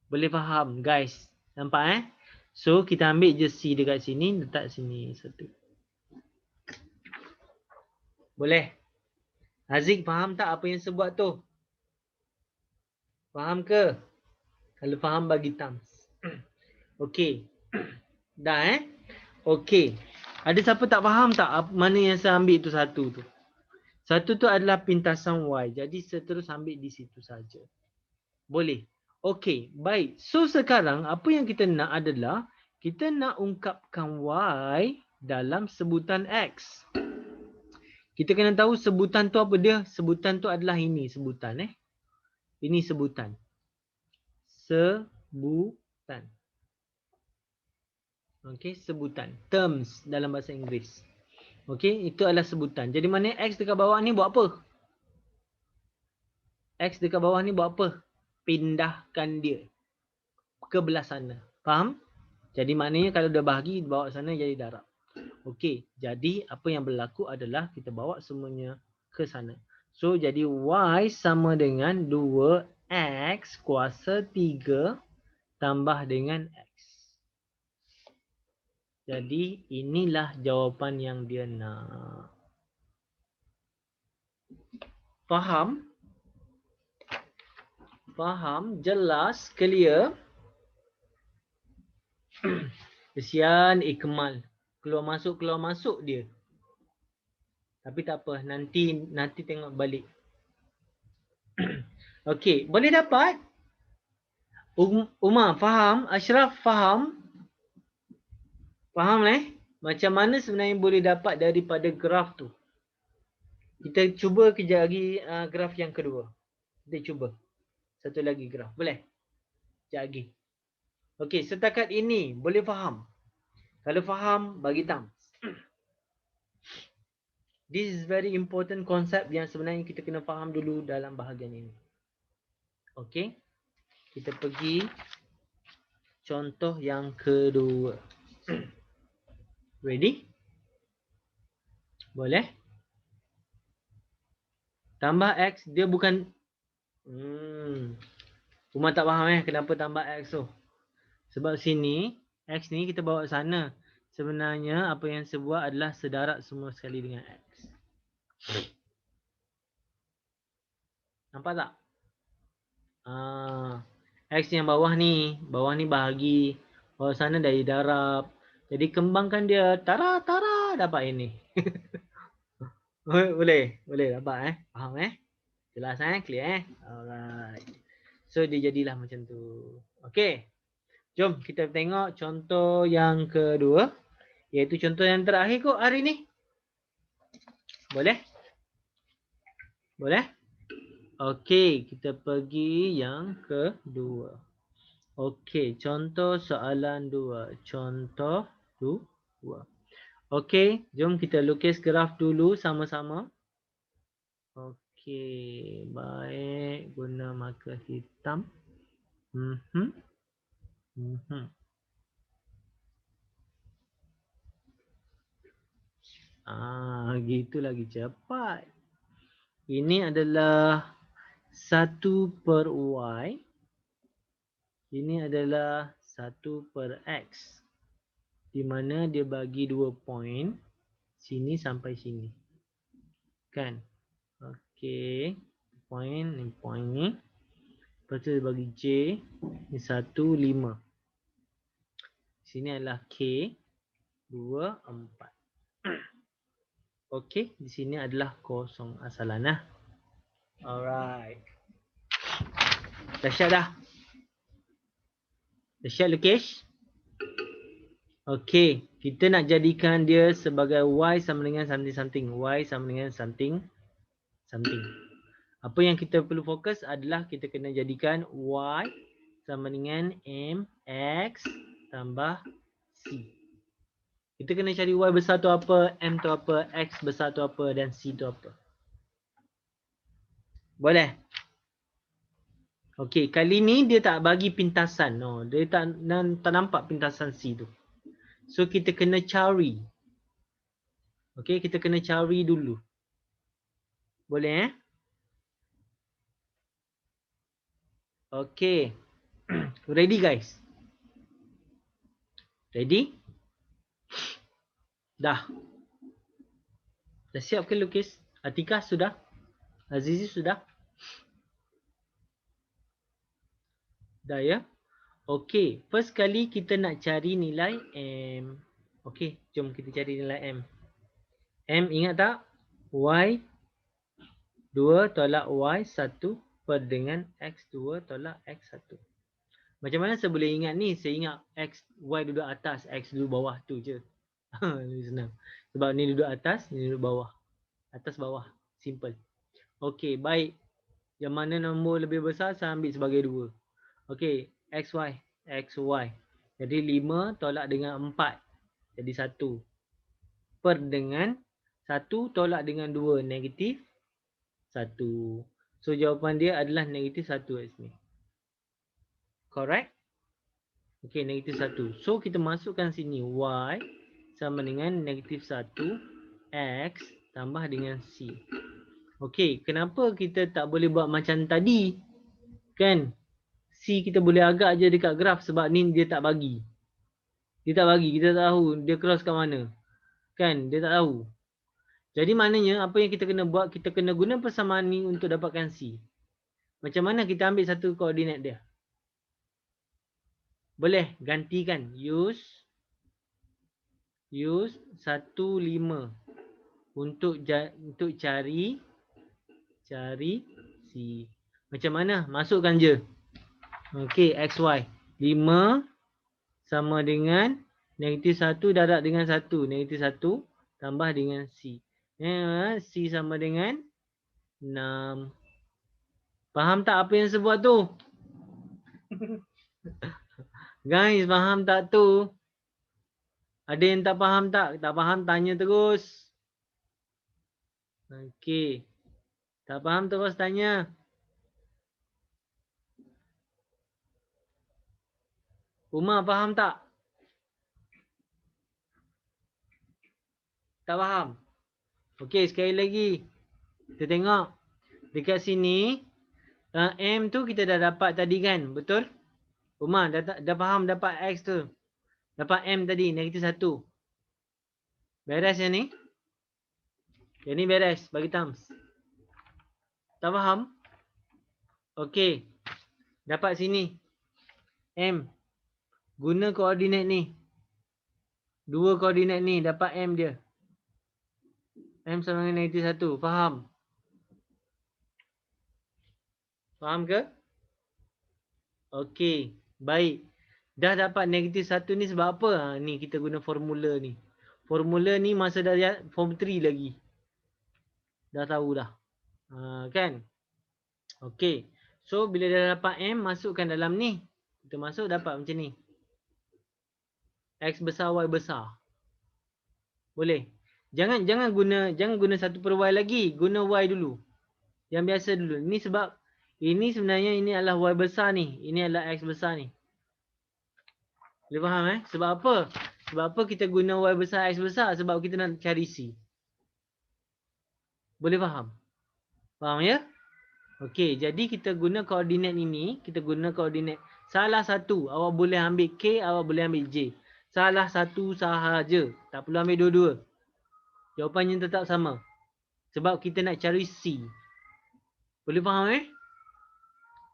Boleh faham guys? Nampak So kita ambil je C dekat sini, letak sini 1. Boleh? Haziq faham tak apa yang saya buat tu? Faham ke? Kalau faham bagi thumbs. Okey. Dah Okey. Ada siapa tak faham tak mana yang saya ambil tu 1 tu? Satu tu adalah pintasan Y. Jadi seterus ambil di situ saja. Boleh. Okey, baik. So sekarang apa yang kita nak adalah kita nak ungkapkan Y dalam sebutan X. Kita kena tahu sebutan tu apa dia. Sebutan tu adalah ini sebutan. Ini sebutan. Sebutan. Okey, sebutan. Terms dalam bahasa Inggeris. Okey, itu adalah sebutan. Jadi mana X dekat bawah ni buat apa? X dekat bawah ni buat apa? Pindahkan dia ke belah sana. Faham? Jadi maknanya kalau dah bahagi bawa sana jadi darab. Okey, jadi apa yang berlaku adalah kita bawa semuanya ke sana. So jadi Y sama dengan 2X kuasa 3 tambah dengan X. Jadi inilah jawapan yang dia nak. Faham? Faham? Jelas? Clear? Kesian Ikmal. Keluar masuk dia. Tapi tak apa, nanti tengok balik. Okey, boleh dapat? Umar faham? Ashraf faham? Faham Macam mana sebenarnya boleh dapat daripada graf tu? Kita cuba kejap lagi graf yang kedua. Kita cuba. Satu lagi graf. Boleh? Kejap lagi. Okey, setakat ini boleh faham? Kalau faham, bagi thumbs. This is very important concept yang sebenarnya kita kena faham dulu dalam bahagian ini. Okey. Kita pergi contoh yang kedua. Ready? Boleh? Tambah X, dia bukan... Umar tak faham kenapa tambah X tu. Sebab sini, X ni kita bawa sana. Sebenarnya apa yang saya buat adalah sedarat semua sekali dengan X. Nampak tak? X yang bawah ni bahagi. Bawah sana dari darab. Jadi kembangkan dia. Tara, dapat ini. Boleh dapat Faham Jelas clear Alright. So dia jadilah macam tu. Okay. Jom kita tengok contoh yang kedua. Iaitu contoh yang terakhir kot hari ni. Boleh? Boleh? Okay. Kita pergi yang kedua. Okay. Contoh soalan 2. Contoh 2. Okay. Jom kita lukis graf dulu sama-sama. Okay. Baik. Guna marker hitam. Gitu lagi cepat. Ini adalah 1 per Y. Ini adalah 1 per X. Di mana dia bagi 2 point. Sini sampai sini. Kan? Okey. Point ni. Lepas tu dia bagi J. Ini 1, 5. Sini adalah K. 2, 4. Okey, di sini adalah kosong asalan Alright. Dah siap dah? Dah siap lukis? Okey, kita nak jadikan dia sebagai Y sama dengan something. Y sama dengan something. Apa yang kita perlu fokus adalah kita kena jadikan Y sama dengan MX tambah C. Kita kena cari Y besar tu apa, M tu apa, X besar tu apa dan C tu apa. Boleh? Okey, kali ni dia tak bagi pintasan. Dia tak nampak pintasan C tu. So kita kena cari. Okey, kita kena cari dulu. Boleh Okey. Ready guys? Ready? Dah. Dah siap ke lukis? Atikah sudah? Azizi sudah? Dah ya? Okey, first kali kita nak cari nilai M. Okey, jom kita cari nilai M. M ingat tak? Y 2 tolak Y1 per dengan X2 tolak X1. Macam mana saya boleh ingat ni? Saya ingat Y duduk atas, X duduk bawah tu je. Senang. Sebab ni duduk atas, ni duduk bawah. Atas bawah. Simple. Okey, baik. Yang mana nombor lebih besar saya ambil sebagai 2. Okey, XY. XY. Jadi 5 tolak dengan 4. Jadi 1. Per dengan 1 tolak dengan 2. Negatif 1. So jawapan dia adalah negatif 1 kat sini. Correct? Okey, negatif 1. So kita masukkan sini Y sama dengan negatif 1 X tambah dengan C. Okey, kenapa kita tak boleh buat macam tadi? Kan? C kita boleh agak je dekat graf sebab ni dia tak bagi. Dia tak bagi, kita tak tahu dia cross kat mana. Kan? Dia tak tahu. Jadi maknanya apa yang kita kena buat, kita kena guna persamaan ni untuk dapatkan C. Macam mana kita ambil satu koordinat dia? Boleh gantikan. Use 1, 5 untuk cari C. Macam mana? Masukkan je. Okey, XY. 5 sama dengan negatif 1 darab dengan 1. Negatif 1 tambah dengan C. C sama dengan 6. Faham tak apa yang saya buat tu? Guys, faham tak tu? Ada yang tak faham tak? Tak faham tanya terus. Okey. Tak faham terus tanya. Umar faham tak? Tak faham? Okey, sekali lagi. Kita tengok. Dekat sini, M tu kita dah dapat tadi kan? Betul? Umar, dah faham dapat X tu. Dapat M tadi, negatif 1. Beres yang ni? Yang ni beres, bagi thumbs. Tak faham? Okey. Dapat sini. M. Guna koordinat ni. 2 koordinat ni, dapat M dia. M sama dengan negatif 1. Faham? Faham ke? Okey. Baik. Dah dapat negatif 1 ni sebab apa? Ni kita guna formula ni. Formula ni masa dah form 3 lagi. Dah tahu dah. Kan? Okey. So bila dah dapat M, masukkan dalam ni. Kita masuk dapat macam ni. X besar, Y besar. Boleh. Jangan guna 1 per Y lagi. Guna Y dulu. Yang biasa dulu. Ni sebab ini sebenarnya ini adalah Y besar ni. Ini adalah X besar ni. Boleh faham Sebab apa? Sebab apa kita guna Y besar, X besar? Sebab kita nak cari C. Boleh faham? Faham ya? Okey, jadi kita guna koordinat ini. Kita guna koordinat salah satu. Awak boleh ambil K, awak boleh ambil J. Salah satu sahaja. Tak perlu ambil dua-dua. Jawapannya tetap sama. Sebab kita nak cari C. Boleh faham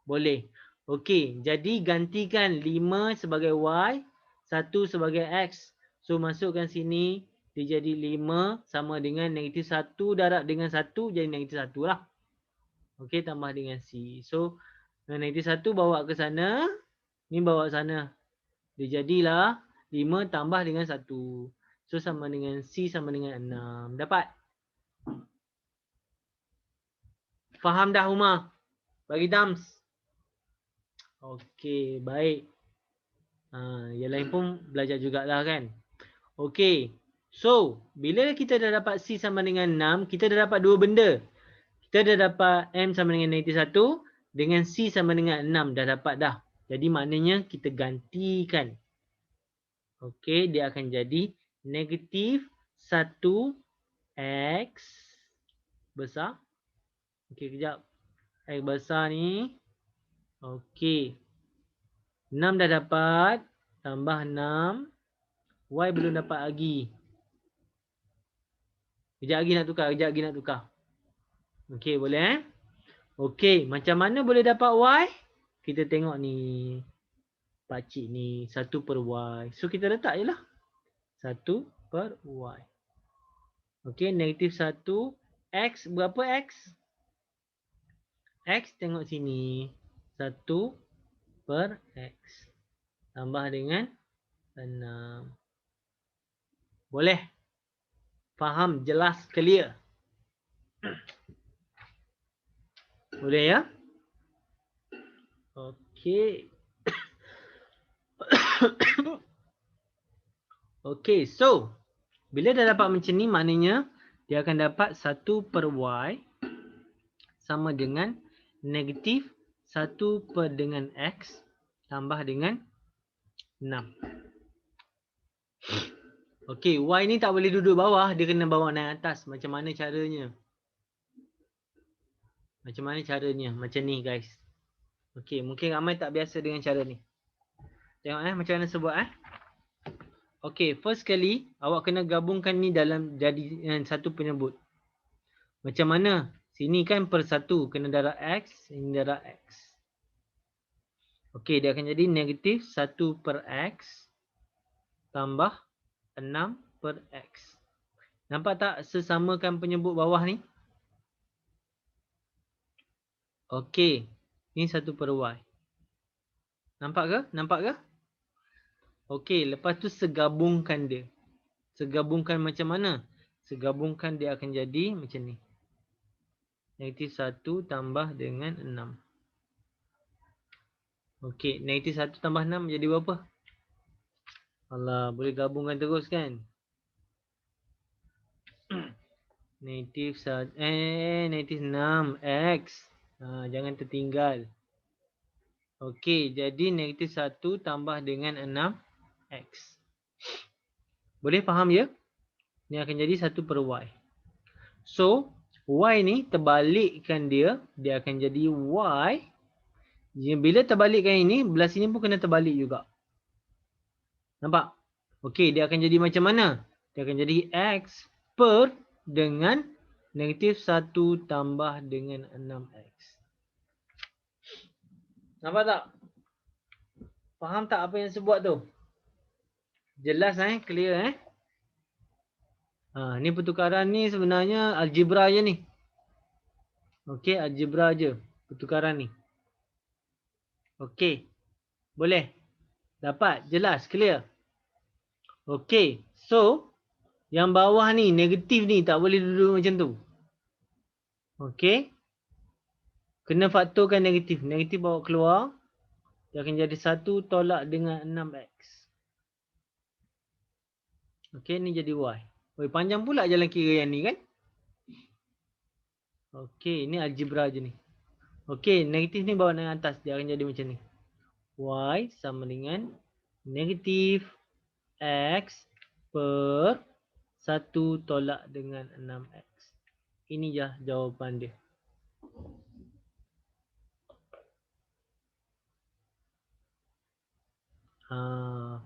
Boleh. Okey, jadi gantikan 5 sebagai Y, 1 sebagai X. So masukkan sini, dia jadi 5 sama dengan negatif 1 darab dengan 1 jadi negatif 1 lah. Okey, tambah dengan C. So negatif 1 bawa ke sana, ni bawa sana. Dia jadilah 5 tambah dengan 1. So sama dengan C sama dengan 6. Dapat? Faham dah Umar? Bagi thumbs. Okey, baik. Yang lain pun belajar jugalah kan. Okey. So, bila kita dah dapat C sama dengan 6, kita dah dapat dua benda. Kita dah dapat M sama dengan negatif 1 dengan C sama dengan 6. Dah dapat dah. Jadi maknanya kita gantikan. Okey, dia akan jadi negatif 1 X besar. Okey, kejap. X besar ni. Okey. 6 dah dapat. Tambah 6. Y belum dapat lagi. Kejap lagi nak tukar. Okey, boleh Okey, macam mana boleh dapat Y? Kita tengok ni. Pakcik ni. 1 per Y. So, kita letak je lah. 1 per Y. Okey, negatif 1. X berapa X? X tengok sini. 1 per X. Tambah dengan 6. Boleh? Faham? Jelas? Clear? Boleh ya? Okey. Okey, so bila dah dapat macam ni, maknanya dia akan dapat 1 per Y sama dengan negatif 1 per dengan X tambah dengan 6. Okey, Y ni tak boleh duduk bawah, dia kena bawa naik atas. Macam mana caranya? Macam mana caranya? Macam ni guys. Okey, mungkin ramai tak biasa dengan cara ni. Tengok macam mana sebut Okey, first kali awak kena gabungkan ni dalam jadi satu penyebut. Macam mana? Sini kan per 1 kena darab X, ini darab X. Okey, dia akan jadi negatif 1 per X tambah 6 per X. Nampak tak sesamakan penyebut bawah ni? Okey, ni 1 per Y. Nampak ke? Nampak ke? Okey, lepas tu segabungkan dia. Segabungkan macam mana? Segabungkan dia akan jadi macam ni. Negatif 1 tambah dengan 6. Okey, negatif 1 tambah 6 jadi berapa? Alah, boleh gabungkan terus kan? Negatif 1, negatif 6 X. Jangan tertinggal. Okey, jadi negatif 1 tambah dengan 6 X. Boleh faham ya? Ni akan jadi 1 per Y. So, Y ni terbalikkan dia akan jadi Y. Bila terbalikkan ini, belah sini pun kena terbalik juga. Nampak? Okey, dia akan jadi macam mana? Dia akan jadi X per dengan negatif 1 tambah dengan 6X. Nampak tak? Faham tak apa yang saya buat tu? Jelas clear ni pertukaran ni sebenarnya algebra je ni. Okey, algebra je pertukaran ni. Okey. Boleh? Dapat? Jelas? Clear? Okey. So, yang bawah ni negatif ni tak boleh duduk macam tu. Okey. Kena faktorkan negatif. Negatif bawa keluar. Dia akan jadi 1 tolak dengan 6X. Okey, ni jadi Y. Panjang pula jalan kira yang ni kan? Okey, ni algebra je ni. Okey, negatif ni bawa naik atas. Dia akan jadi macam ni. Y sama dengan negatif X per 1 tolak dengan 6X. Ini je jawapan dia.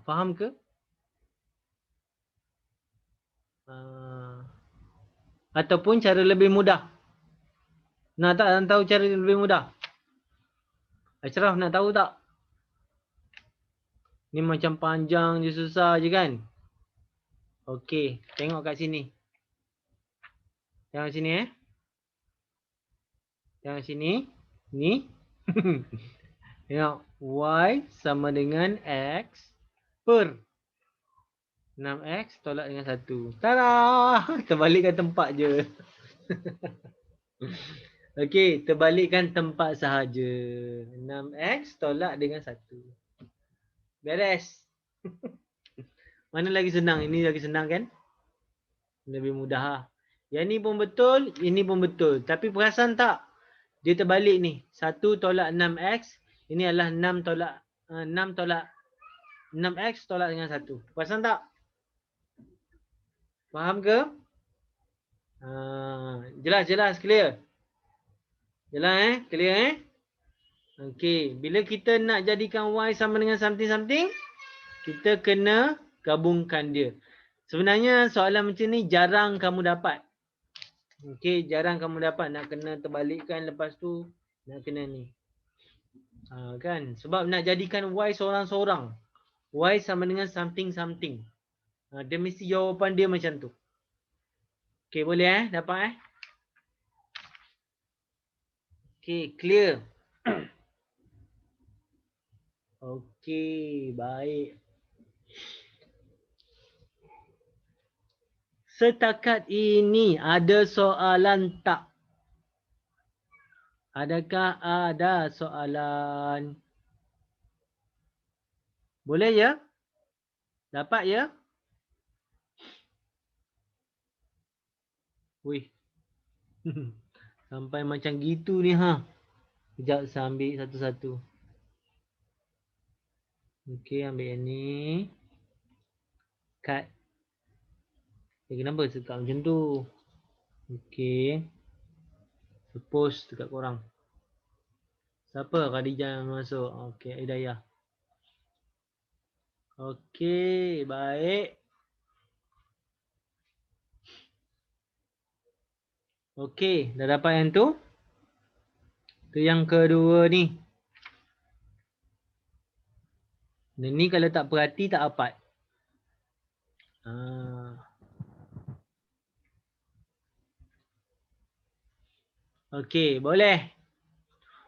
Faham ke? Ataupun cara lebih mudah. Nak tak tahu cara lebih mudah? Ashraf nak tahu tak? Ni macam panjang je, susah je kan? Okey, tengok kat sini. Tengok sini Tengok sini. Ni. Tengok. Y sama dengan X per 6X tolak dengan 1. Tada! Terbalikkan tempat je. Okey, terbalikkan tempat sahaja. 6X tolak dengan 1. Beres. Mana lagi senang? Ini lagi senang kan? Lebih mudah lah. Yang ni pun betul, ini pun betul. Tapi perasan tak? Dia terbalik ni. 1 tolak 6X. Ini adalah 6 tolak 6X tolak dengan 1. Perasan tak? Faham ke? Jelas, clear? Jelas clear Okey, bila kita nak jadikan Y sama dengan something, kita kena gabungkan dia. Sebenarnya soalan macam ni jarang kamu dapat. Okey, jarang kamu dapat nak kena terbalikkan lepas tu nak kena ni. Kan? Sebab nak jadikan Y seorang-seorang. Y sama dengan something. Dia mesti jawapan dia macam tu. Okey, boleh dapat Okey, clear. Okey, baik. Setakat ini ada soalan tak? Adakah ada soalan? Boleh ya? Dapat ya? Wih. Sampai macam gitu ni ha. Sekejap saya ambil satu-satu. Okey, ambil yang ni. Cut. Kenapa sekat macam tu? Okey. Post dekat korang. Siapa Khadijah yang masuk? Okey, Hidayah. Okey, baik. Okey, dah dapat yang tu. Tu yang kedua ni. Dan ni kalau tak perhati tak dapat. Okey, boleh.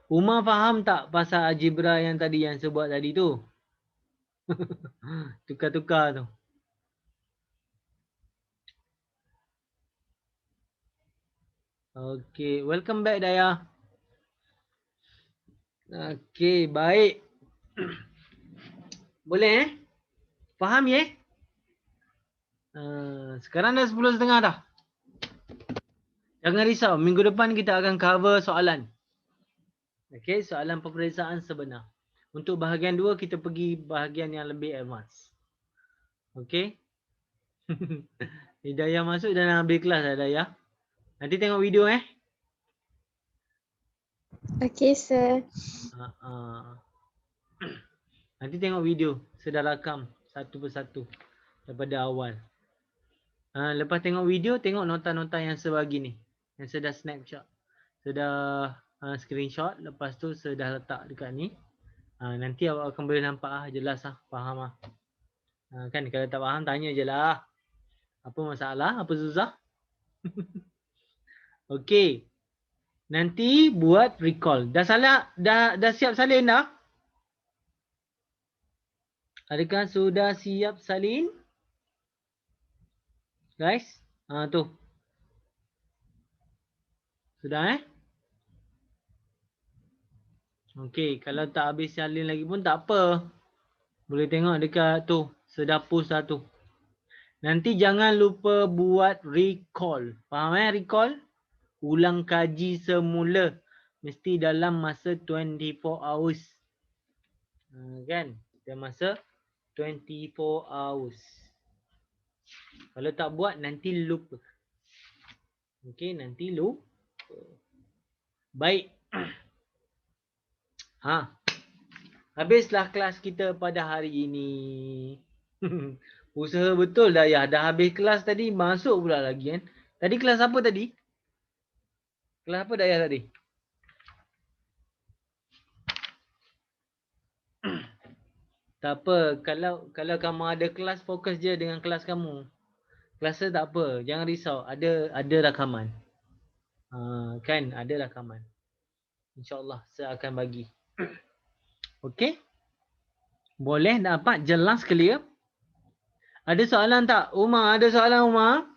Umar faham tak pasal algebra yang tadi yang saya buat tadi tu? Tukar-tukar tu. Okey, welcome back Daya. Okey, baik. Boleh Faham ya? Sekarang dah 10.30 dah. Jangan risau, minggu depan kita akan cover soalan. Okey, soalan peperiksaan sebenar. Untuk bahagian 2 kita pergi bahagian yang lebih advance. Okey. Hidayah masuk dan ambil kelas dah Daya. Nanti tengok video Okey, sir. Nanti tengok video. Saya dah rakam satu persatu daripada awal. Lepas tengok video, tengok nota-nota yang saya bagi ni. Yang saya dah snapshot. Saya dah screenshot. Lepas tu saya dah letak dekat ni. Nanti awak akan boleh nampak jelas faham kan kalau tak faham tanya je lah. Apa masalah? Apa susah? Okey. Nanti buat recall. Dah siap salin dah? Adakah sudah siap salin? Guys? Tu. Sudah Okey, kalau tak habis salin lagi pun tak apa. Boleh tengok dekat tu. Sudah post dah tu. Nanti jangan lupa buat recall. Faham recall? Ulang kaji semula. Mesti dalam masa 24 hours. Kan? Dalam masa 24 hours. Kalau tak buat nanti lupa. Okey, nanti lupa. Baik. Habislah kelas kita pada hari ini. Usaha betul Dayah. Dah habis kelas tadi, masuk pula lagi kan. Tadi kelas apa tadi? Kelas apa Dayah tadi? Tak apa. Kalau kamu ada kelas, fokus je dengan kelas kamu. Kelas saya tak apa. Jangan risau. Ada rakaman. Kan? Ada rakaman. InsyaAllah saya akan bagi. Okey? Boleh dapat jelas clear? Ada soalan tak? Umar, ada soalan Umar?